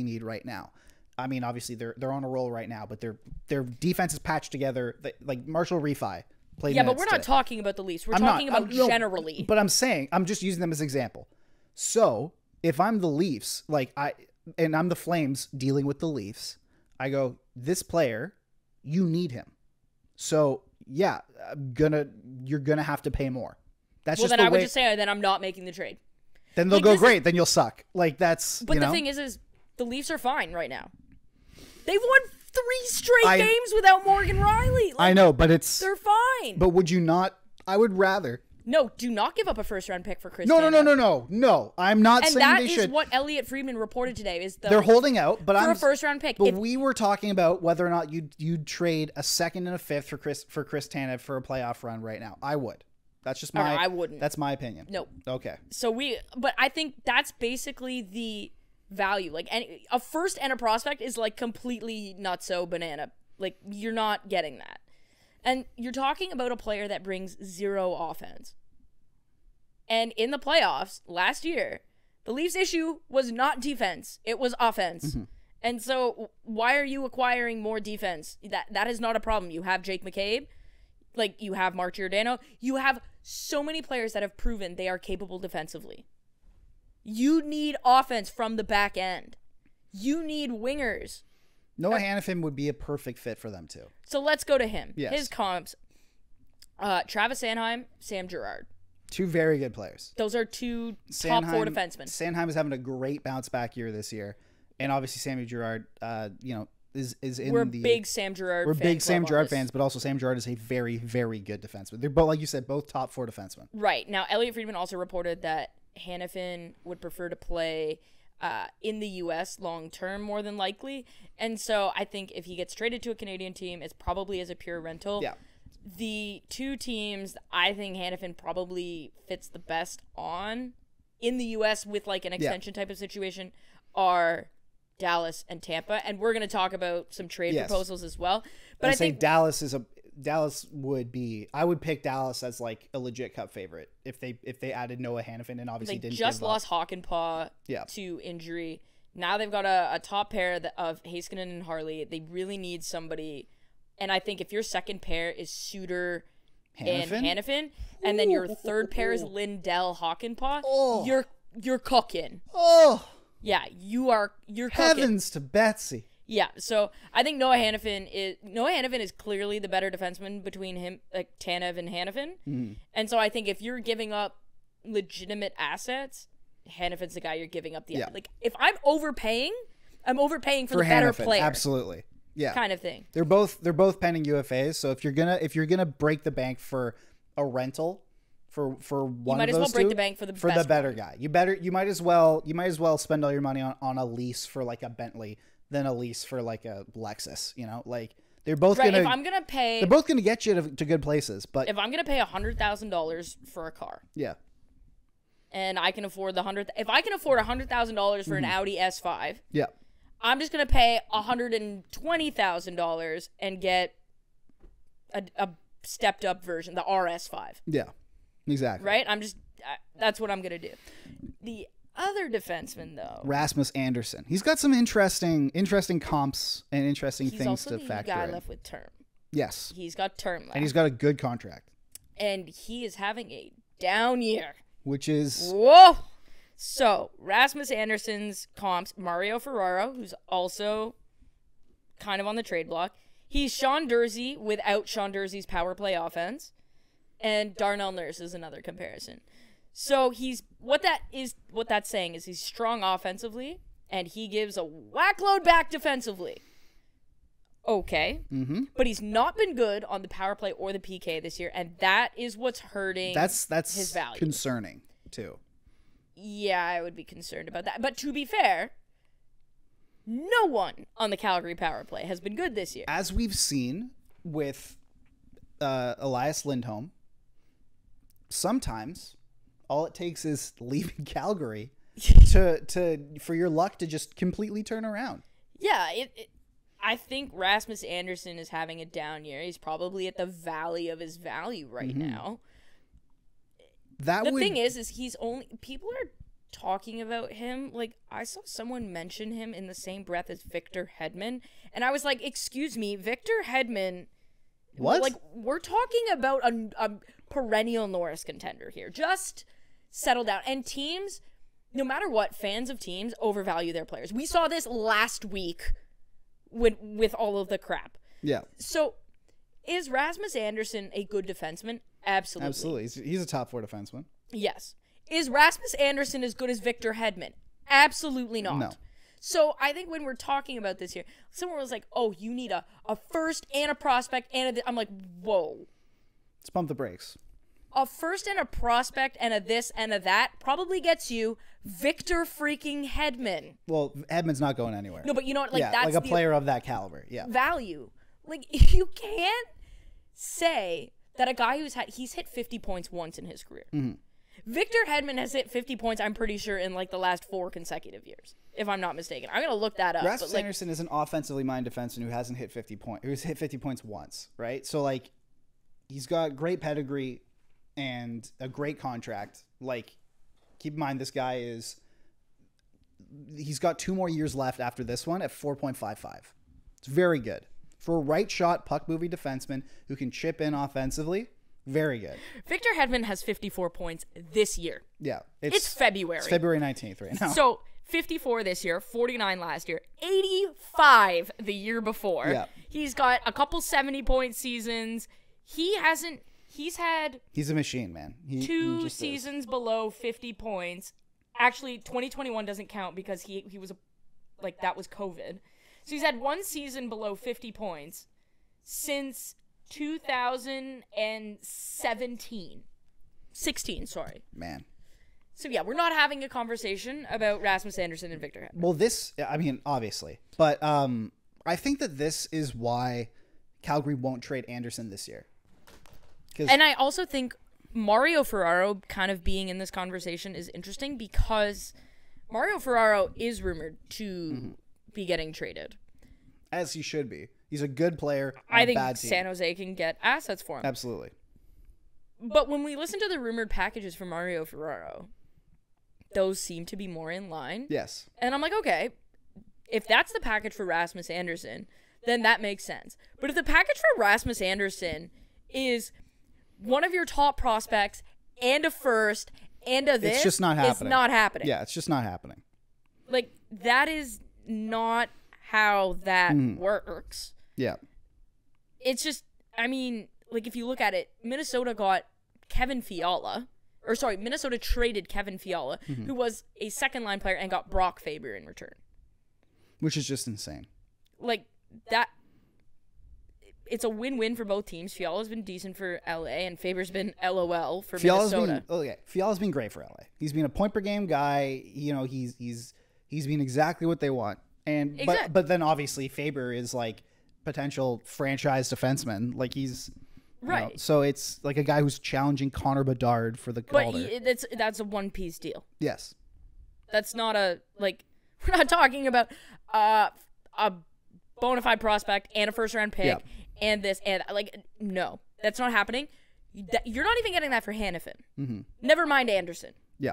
need right now. I mean, obviously they're on a roll right now, but their defense is patched together. Like Marshall Refi played. Yeah, but we're not today. talking about the Leafs. We're I'm talking not- about no, generally. But I'm saying, I'm just using them as an example. So if I'm the Leafs, and I'm the Flames dealing with the Leafs, I go, this player, you need him. So yeah, you're gonna have to pay more. That's Well, just then the I would way. just say then I'm not making the trade. Then they'll like, go this is- great. Then you'll suck. Like that's. But you the know? thing is the Leafs are fine right now. They've won 3 straight I- games without Morgan Riley. I know, but it's. They're fine. But would you not? I would rather. No, do not give up a first-round pick for Chris No. Tanev. No. I'm not And saying that they is should. what Elliot Friedman reported today. Is They're holding out, but for I'm a first-round pick. But If- we were talking about whether or not you'd trade a second and a fifth for Chris Tanev for a playoff run right now. I would. That's just my. I wouldn't. That's my opinion. No. Okay. But I think that's basically the value. Like, a first and a prospect is like completely not so banana. Like, you're not getting that. And you're talking about a player that brings 0 offense. And in the playoffs last year, the Leafs' issue was not defense. It was offense. Mm-hmm. And so why are you acquiring more defense? That is not a problem. You have Jake McCabe. Like, you have Mark Giordano. You have so many players that have proven they are capable defensively. You need offense from the back end. You need wingers. Noah Hannafin would be a perfect fit for them too. So let's go to him. Yes. His comps. Travis Sanheim, Sam Girard. 2 very good players. Those are 2 top 4 defensemen. Sanheim is having a great bounce back year this year, and obviously Sammy Girard, is in We're the. big Sam Girard We're fan big club Sam on Girard this. fans, but also Sam Girard is a very, very good defenseman. They're both, like you said, both top 4 defensemen. Right. Now, Elliot Friedman also reported that Hannafin would prefer to play in the U.S. long term, more than likely. And so I think if he gets traded to a Canadian team, it's probably as a pure rental. Yeah. The 2 teams I think Hannafin probably fits the best on in the U.S. with like an extension type of situation are Dallas and Tampa. And we're going to talk about some trade Yes. proposals as well. But I say think Dallas would be. I would pick Dallas as like a legit cup favorite if they added Noah Hannafin and obviously they didn't just give lost Hockenpah Yeah. to injury. Now they've got a top pair of Heiskanen and Harley. They really need somebody. And I think if your second pair is Suter and Hannafin, and then your third pair is Lindell Hockenpah, Oh. you're cooking. Oh, Yeah, you're cooking. heavens to Betsy! Yeah, so I think Noah Hannafin is clearly the better defenseman between him, like Tanev and Hannafin. Mm-hmm. And so I think if you're giving up legitimate assets, Hannafin's the guy you're giving up the Yeah. like if I'm overpaying for the better Hannafin, player. absolutely. Yeah, Kind of thing. they're both pending UFAs. So if you're gonna break the bank for a rental for one might of as well those break two, the bank for the for the best better guy. You might as well spend all your money on a lease for like a Bentley than a lease for like a Lexus. You know, like they're both Right, gonna if I'm gonna pay they're both gonna get you to good places. But if I'm gonna pay $100,000 for a car yeah, and I can afford if I can afford $100,000 for an Audi S5, yeah, I'm just gonna pay $120,000 and get a stepped up version, the RS5. yeah, exactly. Right? That's what I'm gonna do. The other defenseman, though, Rasmus Anderson. He's got some interesting comps and interesting he's things also to the factor guy in. left with term. Yes, He's got term left, and he's got a good contract, and he is having a down year. which is Whoa! So, Rasmus Anderson's comps, Mario Ferraro, who's also kind of on the trade block. He's Sean Dursey without Sean Dursey's power play offense. And Darnell Nurse is another comparison. So, what that's saying is he's strong offensively, and he gives a whack load back defensively. Okay. mm-hmm. But he's not been good on the power play or the PK this year, and that is what's hurting that's his value. concerning too. Yeah, I would be concerned about that. But to be fair, no one on the Calgary power play has been good this year. As we've seen, with Elias Lindholm, sometimes all it takes is leaving Calgary for your luck to just completely turn around. Yeah, I think Rasmus Andersson is having a down year. He's probably at the valley of his value right now. The thing is he's only people are talking about him. Like, I saw someone mention him in the same breath as Victor Hedman, and I was like, excuse me, Victor Hedman. What? Like, we're talking about a perennial Norris contender here. Just settle down. And teams, no matter what, fans of teams overvalue their players. We saw this last week with all of the crap. Yeah. So, is Rasmus Andersson a good defenseman? Absolutely. Absolutely. He's a top 4 defenseman. Yes. Is Rasmus Andersson as good as Victor Hedman? Absolutely not. No. So I think when we're talking about this here, someone was like, oh, you need a first and a prospect and I'm like, whoa. Let's pump the brakes. A first and a prospect and a this and a that probably gets you Victor freaking Hedman. Well, Hedman's not going anywhere. No, but you know what? Like, yeah, that's like a player of that caliber. Yeah. Value. Like, you can't say that a guy he's hit 50 points once in his career. Mm-hmm. Victor Hedman has hit 50 points, I'm pretty sure, in like the last 4 consecutive years, if I'm not mistaken. I'm going to look that up. Rasmus Andersson is an offensively minded defenseman who hasn't hit 50 points. Who's hit 50 points once, right? So, like, he's got great pedigree and a great contract. Like, keep in mind, this guy he's got 2 more years left after this one at 4.55. It's very good. For a right shot, puck moving defenseman who can chip in offensively, very good. Victor Hedman has 54 points this year. Yeah. It's February. It's February 19th right now. So, 54 this year, 49 last year, 85 the year before. Yeah. He's got a couple 70-point seasons. He's a machine, man. He 2 just seasons below 50 points. Actually, 2021 doesn't count because he was that was COVID. So he's had 1 season below 50 points since 2017. 16, sorry. Man. So yeah, we're not having a conversation about Rasmus Andersson and Victor Hedman. Well, obviously. But I think that this is why Calgary won't trade Andersson this year. And I also think Mario Ferraro kind of being in this conversation is interesting because Mario Ferraro is rumored to be getting traded. As he should be. He's a good player on I a think bad team. San Jose can get assets for him. Absolutely. But when we listen to the rumored packages for Mario Ferraro, those seem to be more in line. Yes. And I'm like, okay, if that's the package for Rasmus Andersson, then that makes sense. But if the package for Rasmus Andersson is one of your top prospects and a first and a this, it's just not happening. It's not happening. Yeah, it's just not happening. Like, that is not how that works. Yeah. It's just, I mean, like, if you look at it, Minnesota got Kevin Fiala. Or, sorry, Minnesota traded Kevin Fiala, who was a second-line player, and got Brock Faber in return. Which is just insane. Like, that... It's a win-win for both teams. Fiala's been decent for LA, and Faber's been LOL for Minnesota. Fiala's been great for LA. He's been a point-per-game guy. You know, he's been exactly what they want. And but then, obviously, Faber is, like, potential franchise defenseman. Like, he's... Right. You know, so it's like a guy who's challenging Connor Bedard for the Calder. But that's a one-piece deal. Yes. That's not a, like, we're not talking about a bona fide prospect and a first-round pick and this and, like, no. That's not happening. You're not even getting that for Hannafin. Mm-hmm. Never mind Anderson. Yeah.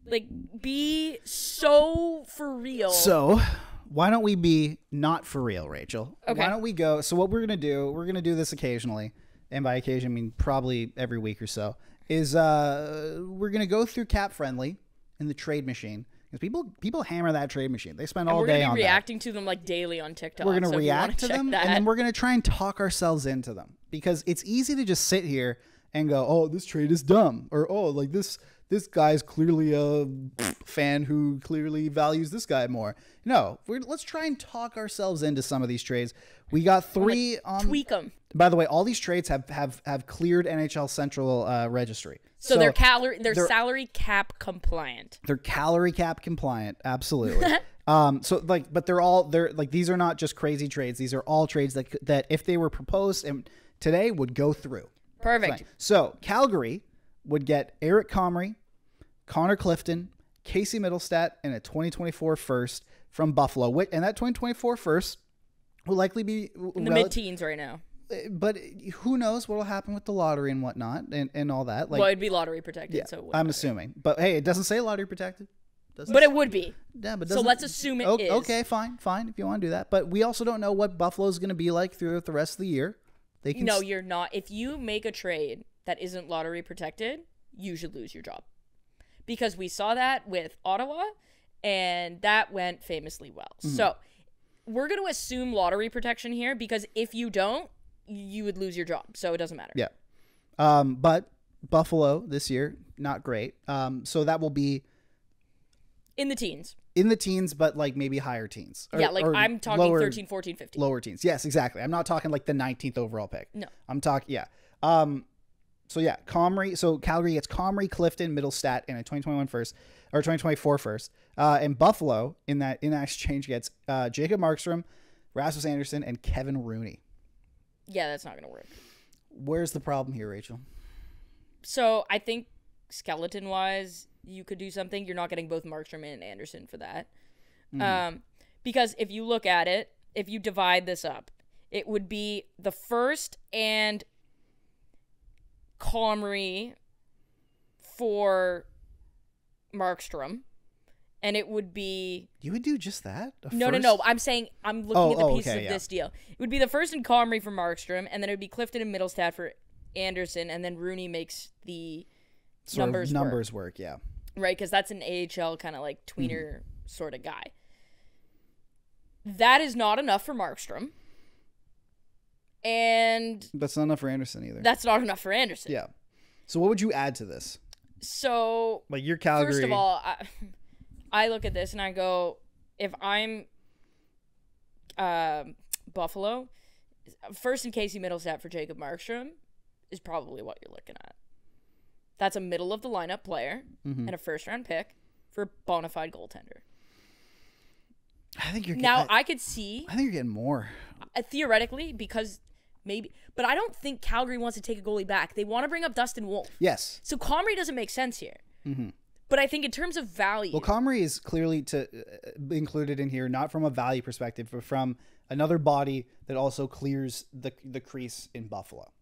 Like, be so for real. So, why don't we be not for real, Rachel? Okay. Why don't we go? So what we're going to do this occasionally. And by occasion, I mean probably every week or so, is we're going to go through Cap Friendly in the trade machine. Because people hammer that trade machine. They spend all day on that. We're going to be reacting to them like daily on TikTok. We're going to react to them, and then we're going to try and talk ourselves into them. Because it's easy to just sit here and go, oh, this trade is dumb. Or, oh, like this this guy's clearly a fan who clearly values this guy more. No, let's try and talk ourselves into some of these trades. We got 3 on. Tweak them. By the way, all these trades have cleared NHL Central registry. So they're salary cap compliant. They're calorie cap compliant, absolutely. But they're like, these are not just crazy trades. These are all trades that if they were proposed and today would go through. Perfect. So Calgary would get Eric Comrie, Connor Clifton, Casey Middlestat, and a 2024 first from Buffalo. And that 2024 first will likely be in the mid-teens right now. But who knows what will happen with the lottery and whatnot and all that. Like, well, it'd be lottery protected. Yeah, so I'm assuming. But hey, it doesn't say lottery protected. But it would be. Yeah, but so let's assume it is. Okay, fine, if you want to do that. But we also don't know what Buffalo's going to be like throughout the rest of the year. No, you're not. If you make a trade that isn't lottery protected, you should lose your job. Because we saw that with Ottawa, and that went famously well. Mm-hmm. So we're going to assume lottery protection here, because if you don't, you would lose your job. So it doesn't matter. Yeah. But Buffalo this year, not great. So that will be in the teens. In the teens, but like maybe higher teens. I'm talking lower, 13, 14, 15. Lower teens. Yes, exactly. I'm not talking like the 19th overall pick. No. I'm talking, yeah. So yeah, Comrie. So Calgary gets Comrie, Clifton, Middlestat, and a 2021 first or 2024 first. And Buffalo in that exchange gets Jacob Markstrom, Rasmus Anderson, and Kevin Rooney. Yeah, that's not going to work. Where's the problem here, Rachel? So I think skeleton-wise, you could do something. You're not getting both Markstrom and Anderson for that. Mm-hmm. Because if you look at it, if you divide this up, it would be the first and Comrie for Markstrom. And it would be... You would do just that? No. I'm saying, I'm looking at the pieces of this deal. It would be the first and Comrie for Markstrom, and then it would be Clifton and Middlestat for Anderson, and then Rooney makes the numbers work. Yeah. Right, because that's an AHL kind of like tweener sort of guy. That is not enough for Markstrom. And... That's not enough for Anderson either. That's not enough for Anderson. Yeah. So what would you add to this? So... Like your Calgary... First of all... I look at this and I go, if I'm Buffalo, first and Casey Middlestat for Jacob Markstrom is probably what you're looking at. That's a middle of the lineup player and a first round pick for a bona fide goaltender. I think you're I could see. I think you're getting more. Theoretically, because maybe, but I don't think Calgary wants to take a goalie back. They want to bring up Dustin Wolf. Yes. So Comrie doesn't make sense here. Mm-hmm. But I think in terms of value... Well, Comrie is clearly included in here, not from a value perspective, but from another body that also clears the crease in Buffalo.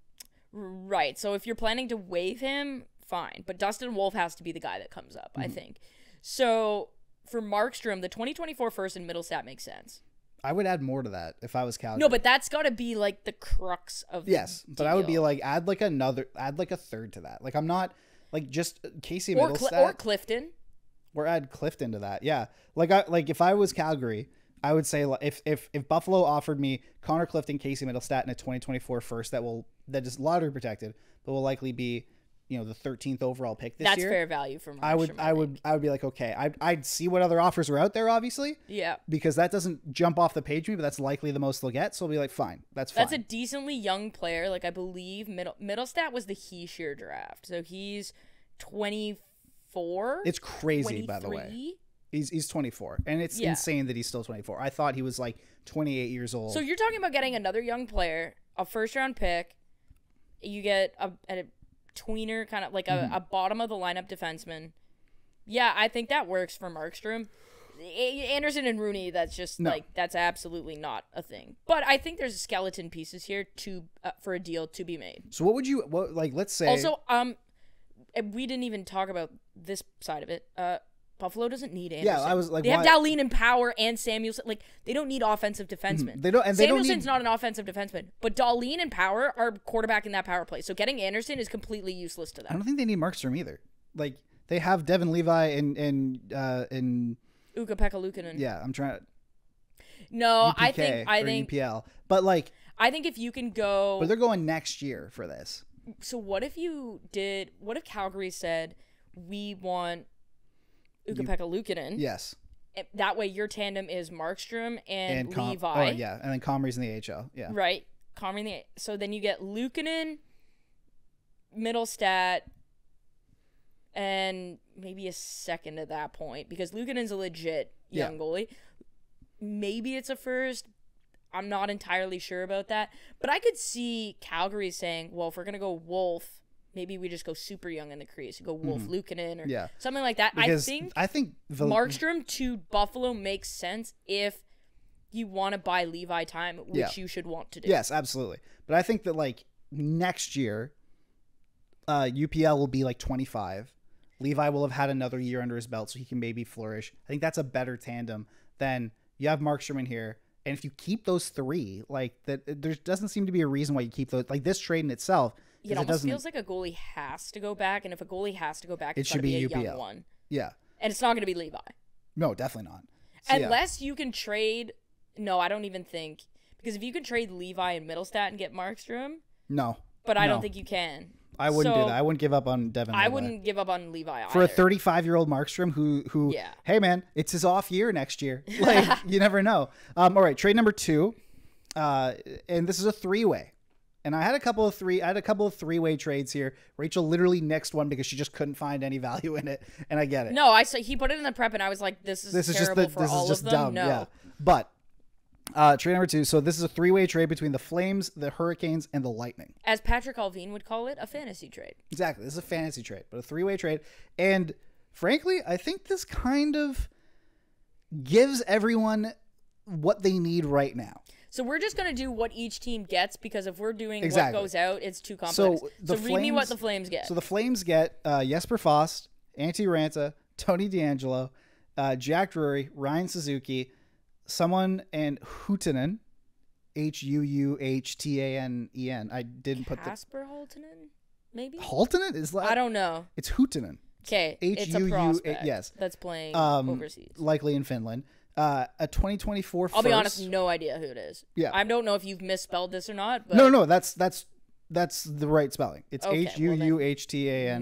Right. So if you're planning to waive him, fine. But Dustin Wolf has to be the guy that comes up, I think. So for Markstrom, the 2024 first and Middlestat makes sense. I would add more to that if I was Calgary. No, but that's got to be like the crux of the but I would be like, add like a third to that. Like I'm not... Like just Casey Middlestat or Clifton, or add Clifton to that. Yeah, like if I was Calgary, I would say if Buffalo offered me Connor Clifton, Casey Middlestat, and a 2024 first that is lottery protected, but will likely be the 13th overall pick this year. That's fair value for Markstrom. I would be like, okay, I'd see what other offers are out there, obviously. Yeah. Because that doesn't jump off the page to me, but that's likely the most they'll get. So I'll be like, fine, that's fine. That's a decently young player. Like I believe Middlestat was the Heischer draft, so he's 24. It's crazy, 23? by the way. He's 24, and it's insane that he's still 24. I thought he was like 28 years old. So you're talking about getting another young player, a first round pick. You get a tweener, kind of like a bottom of the lineup defenseman. Yeah, I think that works for Markstrom. Anderson and Rooney, that's just that's absolutely not a thing. But I think there's skeleton pieces here for a deal to be made. So let's say also we didn't even talk about this side of it. Buffalo doesn't need Anderson. Yeah, I was like, they have Dahlin and Power and Samuelson. Like they don't need offensive defensemen. Samuelson's not an offensive defenseman, but Dahlin and Power are quarterbacking that power play. So getting Anderson is completely useless to them. I don't think they need Markstrom either. Like they have Devin Levi and Ukko-Pekka Luukkonen. Yeah, I'm trying to. No, UPK I think UPL, but like I think if you can go, but they're going next year for this. So what if Calgary said, we want Ukko-Pekka Luukkonen. Yes. That way your tandem is Markstrom and Levi. Oh, yeah. And then Comrie's in the AHL. Yeah. Right. Comrie in the So then you get Luukkonen, Middlestat, and maybe a second at that point because Luukkonen's a legit young goalie. Maybe it's a first. I'm not entirely sure about that. But I could see Calgary saying, well, if we're going to go Wolf, maybe we just go super young in the crease. Go Wolf, Luukkonen, or something like that. Because I think the Markstrom to Buffalo makes sense if you want to buy Levi time, which you should want to do. Yes, absolutely. But I think that, like, next year, UPL will be, like, 25. Levi will have had another year under his belt, so he can maybe flourish. I think that's a better tandem than you have Markstrom in here. And if you keep those three, like, that, there doesn't seem to be a reason why you keep those. Like, this trade in itself, it almost feels like a goalie has to go back. And if a goalie has to go back, it should be a UPL. Young one. Yeah. And it's not going to be Levi. No, definitely not. So, unless you can trade. No, I don't even think. Because if you can trade Levi and Middlestat and get Markstrom. No. But I don't think you can. I wouldn't do that. I wouldn't give up on Devin Levi. I wouldn't give up on Levi either. For a 35-year-old Markstrom who hey, man, it's his off year next year. Like, you never know. All right, trade number 2. And this is a 3-way. And I had a couple of three-way trades here. Rachel literally nixed one because she just couldn't find any value in it, and I get it. No, he put it in the prep, and I was like, this is terrible for all of them. Dumb. No. Yeah. But trade number 2. So this is a 3-way trade between the Flames, the Hurricanes, and the Lightning. As Patrick Alvin would call it, a fantasy trade. Exactly. This is a fantasy trade, but a 3-way trade. And frankly, I think this kind of gives everyone what they need right now. So we're just going to do what each team gets because if we're doing what goes out, it's too complex. So read me what the Flames get. So the Flames get Jesper Fast, Antti Ranta, Tony DeAngelo, Jack Drury, Ryan Suzuki, someone and Huuhtanen, Huuhtanen. I didn't put the Kasper Holtonen, maybe. Holtonen is like I don't know. It's Huuhtanen. Okay, it's a prospect. Yes, that's playing overseas, likely in Finland. A 2024 first. I'll be honest, no idea who it is. Yeah, I don't know if you've misspelled this or not. But no, that's the right spelling. It's Huuhtanen.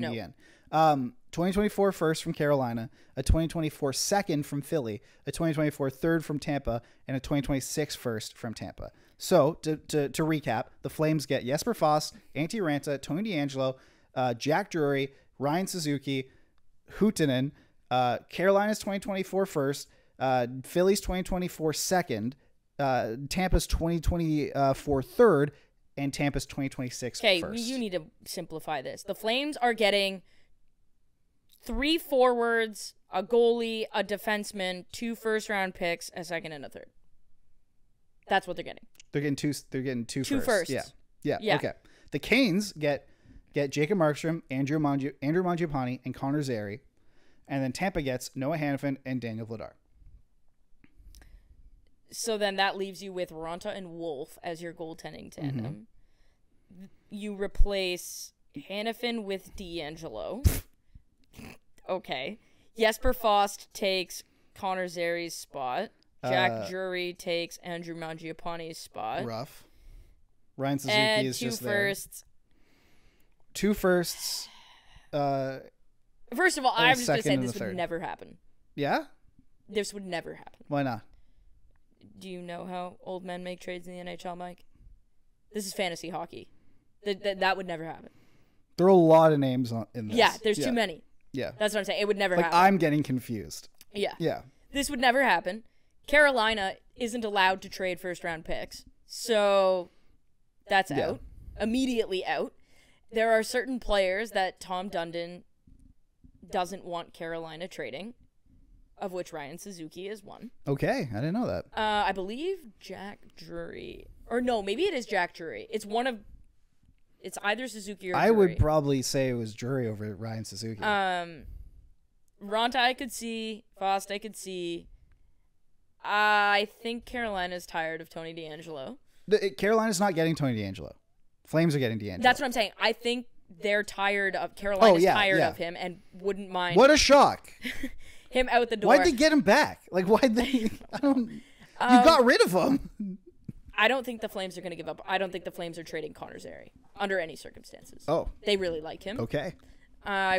No. 2024 first from Carolina, a 2024 second from Philly, a 2024 third from Tampa, and a 2026 first from Tampa. So to recap, the Flames get Jesper Fast, Antti Ranta, Tony DeAngelo, Jack Drury, Ryan Suzuki, Huuhtanen, Carolina's 2024 first, Philly's 2024 second, Tampa's 2024 third, and Tampa's 2026 first. Okay, you need to simplify this. The Flames are getting 3 forwards, a goalie, a defenseman, 2 first-round picks, a second and a third. That's what they're getting. They're getting two. They're getting two firsts. Yeah. Okay. The Canes get Jacob Markstrom, Andrew Mangiapane, and Connor Zary, and then Tampa gets Noah Hanifin and Daniel Vladar. So then that leaves you with Ranta and Wolf as your goaltending tandem. Mm-hmm. You replace Hanifin with DeAngelo. Okay. Jesper Fast takes Connor Zary's spot. Jack Drury takes Andrew Mangiapane's spot. Rough. Ryan Suzuki and is just firsts. There. 2 firsts. First of all, I'm just going to say this would never happen. Yeah? This would never happen. Why not? Do you know how old men make trades in the NHL, Mike? This is fantasy hockey. That would never happen. There are a lot of names in this. Yeah, there's too many. Yeah. That's what I'm saying. It would never happen. I'm getting confused. Yeah. Yeah. This would never happen. Carolina isn't allowed to trade first-round picks. So that's out. Immediately out. There are certain players that Tom Dundon doesn't want Carolina trading, of which Ryan Suzuki is one. Okay, I didn't know that. I believe Jack Drury. Or no, maybe it is Jack Drury. It's either Suzuki or Drury. I would probably say it was Drury over Ryan Suzuki. Ranta I could see. Fast I could see. I think Carolina's tired of Tony DeAngelo. Carolina's not getting Tony DeAngelo. Flames are getting DeAngelo. That's what I'm saying. I think they're tired of Carolina's tired of him and wouldn't mind. What a shock! Him out the door. Why'd they get him back? Like, why'd they? I don't. You got rid of him. I don't think the Flames are going to give up. I don't think the Flames are trading Connor Zary under any circumstances. Oh, they really like him. Okay. I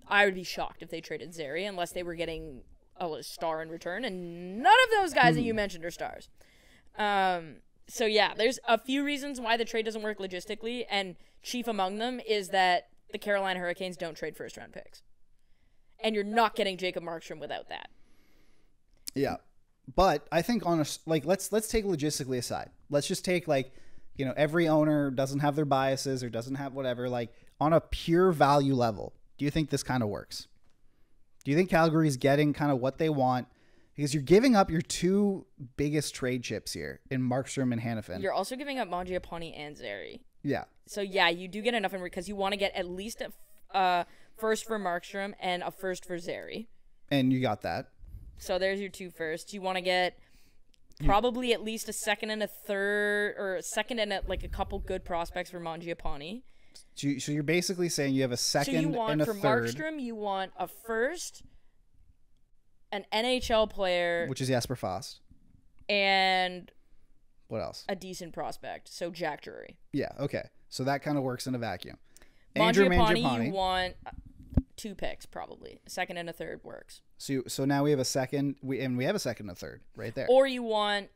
I would be shocked if they traded Zary unless they were getting a star in return, and none of those guys that you mentioned are stars. So yeah, there's a few reasons why the trade doesn't work logistically, and chief among them is that the Carolina Hurricanes don't trade first-round picks. And you're not getting Jacob Markstrom without that. Yeah. But I think on a, like, let's take logistically aside. Let's just take, like, you know, every owner doesn't have their biases or doesn't have whatever. Like, on a pure value level, do you think this kind of works? Do you think Calgary's getting kind of what they want? Because you're giving up your two biggest trade chips here in Markstrom and Hanifin. You're also giving up Mangiapane and Zary. Yeah. So yeah, you do get enough in because you want to get at least a first for Markstrom and a first for Zary. And you got that. So there's your two firsts. You want to get probably at least a second and a third, or a second and like a couple good prospects for Mangiapane. So you're basically saying you have a second and a third. So you want, for Markstrom, you want a first, an NHL player, which is Jesper Fast, and what else? A decent prospect. So Jack Drury. Yeah, okay. So that kind of works in a vacuum. Mangiapane, you want 2 picks probably. A second and a third works. So now we have a second, we have a second and a third right there. Or you want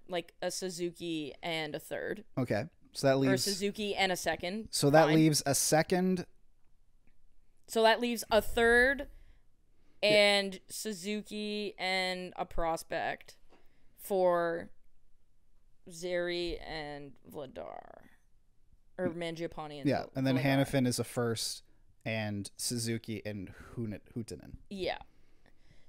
like a Suzuki and a third. Okay. So that leaves, or Suzuki and a second. So that leaves a second. So that leaves a third and Suzuki and a prospect for Zary and Vladar. Or Mangiapane and yeah, and then Vladar. Hanifin is a first and Suzuki and Huhtinen. Yeah.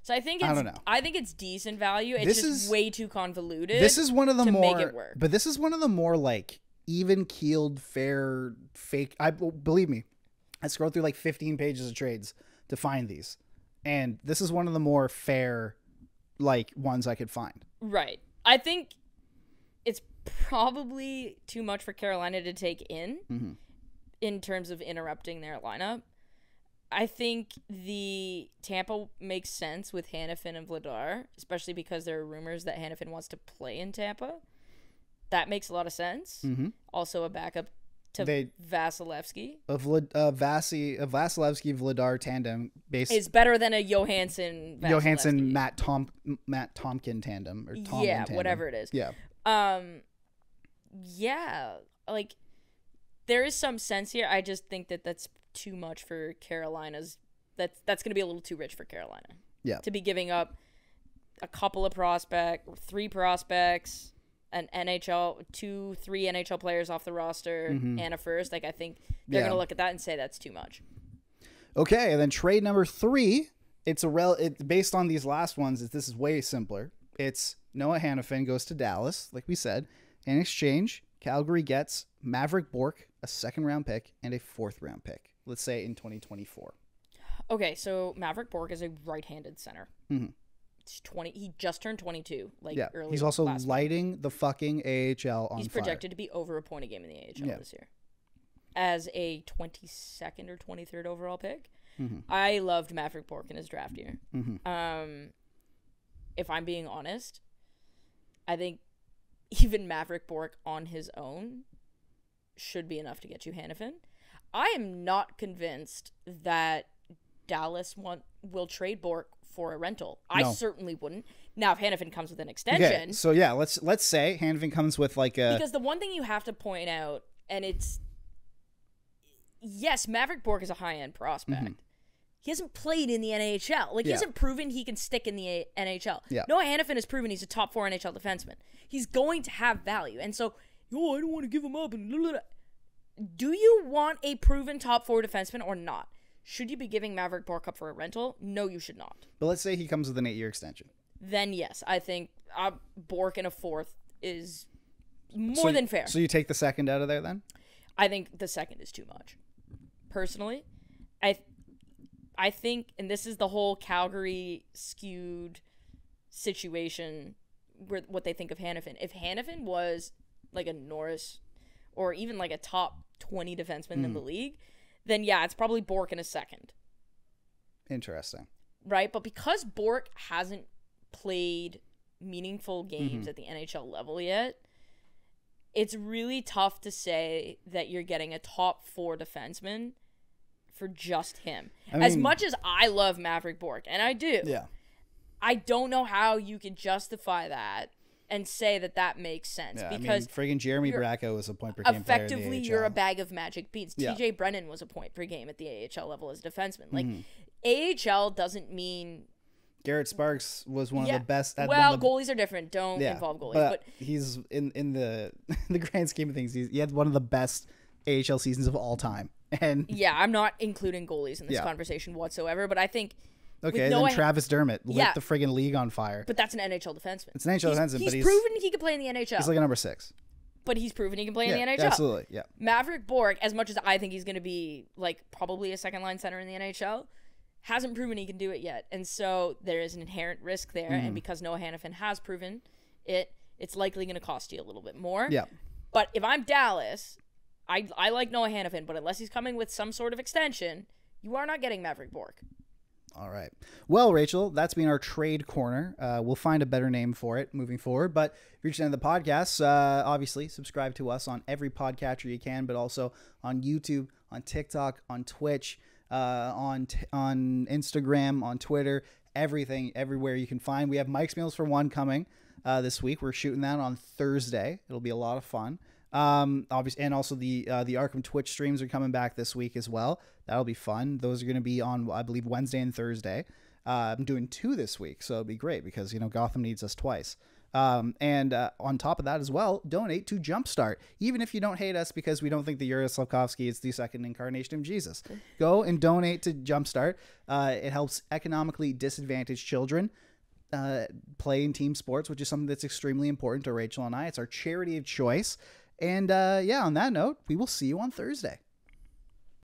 So I think it's decent value. It's just way too convoluted. This is one of the more, make it work. But this is one of the more like even keeled, fair, fake. Believe me, I scrolled through like 15 pages of trades to find these, and this is one of the more fair, like ones I could find. Right. I think it's probably too much for Carolina to take in terms of interrupting their lineup. I think the Tampa makes sense with Hanifin and Vladar, especially because there are rumors that Hanifin wants to play in Tampa. That makes a lot of sense. Also a backup to Vasilevsky. Vasilevsky Vladar tandem is better than a Johansson Matt Tomkin tandem or Tomlin tandem. Whatever it is. Yeah. Yeah, like there is some sense here. I just think that that's too much for Carolina's. That's going to be a little too rich for Carolina. Yeah. To be giving up a couple of 3 prospects, an NHL, 2-3 NHL players off the roster, and a first. Like I think they're going to look at that and say that's too much. Okay, and then trade number 3. It's based on these last ones. This is way simpler. It's Noah Hanifin goes to Dallas, like we said. In exchange, Calgary gets Maverick Bourque, a 2nd-round pick, and a 4th-round pick. Let's say in 2024. Okay, so Maverick Bourque is a right-handed center. He's 20. He just turned 22. Early. He's also lighting the fucking AHL on fire. He's projected to be over a point a game in the AHL this year, as a 22nd or 23rd overall pick. I loved Maverick Bourque in his draft year. If I'm being honest, I think even Maverick Bourque on his own should be enough to get you Hanifin. I am not convinced that Dallas will trade Bourque for a rental. No. I certainly wouldn't. Now, if Hanifin comes with an extension. Okay, so yeah, let's say Hanifin comes with like a. Because the one thing you have to point out, and it's yes, Maverick Bourque is a high-end prospect. He hasn't played in the NHL. He hasn't proven he can stick in the NHL. Yeah. Noah Hanifin has proven he's a top 4 NHL defenseman. He's going to have value. And so, I don't want to give him up. Do you want a proven top 4 defenseman or not? Should you be giving Maverick Bourque up for a rental? No, you should not. But let's say he comes with an 8-year extension. Then yes, I think Bourque in a 4th is more than fair. So you take the 2nd out of there then? I think the 2nd is too much. Personally, I think, and this is the whole Calgary skewed situation where what they think of Hanifin. If Hanifin was like a Norris or even like a top 20 defenseman in the league, then yeah, it's probably Bourque in a 2nd. Interesting. Right? But because Bourque hasn't played meaningful games at the NHL level yet, it's really tough to say that you're getting a top 4 defenseman for just him. I As mean- much as I love Maverick Bork, and I do, Yeah. I don't know how you can justify that and say that that makes sense Yeah, because friggin' Jeremy you're- Bracco was a point per game player in the effectively AHL. you're a bag of magic beans. Yeah. TJ Brennan was a point per game at the AHL level as a defenseman. Like Mm-hmm. AHL doesn't mean Garrett Sparks was one yeah. of the best. At Well, one of the, goalies are different. Don't involve goalies. But he's in the the grand scheme of things. He had one of the best AHL seasons of all time. And yeah, I'm not including goalies in this Yeah. conversation whatsoever. But I think okay, with then Noah- Travis Dermott lit Yeah. the friggin' league on fire. but that's an NHL defenseman. It's an NHL defenseman, he's but he's proven he can play in the NHL. he's like a number 6. but he's proven he can play in Yeah, the NHL. absolutely. Yeah. Maverick Bork, as much as I think he's going to be like probably a second line center in the NHL, hasn't proven he can do it yet. And so there is an inherent risk there. Mm-hmm. And because Noah Hannafin has proven it, it's likely going to cost you a little bit more. Yeah. But if I'm Dallas, I like Noah Hannafin, but unless he's coming with some sort of extension, you are not getting Maverick Bork. All right. Well, Rachel, that's been our trade corner. We'll find a better name for it moving forward. But if you're just into the podcast, obviously subscribe to us on every podcatcher you can, but also on YouTube, on TikTok, on Twitch, on Instagram, on Twitter, everything, everywhere you can find. We have Mike's Meals for One coming this week. We're shooting that on Thursday. It'll be a lot of fun. Obviously, and also the Arkham Twitch streams are coming back this week as well. That'll be fun. Those are going to be on, I believe, Wednesday and Thursday. I'm doing 2 this week, so it'll be great because Gotham needs us twice. And on top of that as well, donate to Jumpstart. Even if you don't hate us because we don't think that Yuri Slavkovsky is the second incarnation of Jesus, go and donate to Jumpstart. It helps economically disadvantaged children play in team sports, which is something that's extremely important to Rachel and I. It's our charity of choice. And on that note, we will see you on Thursday.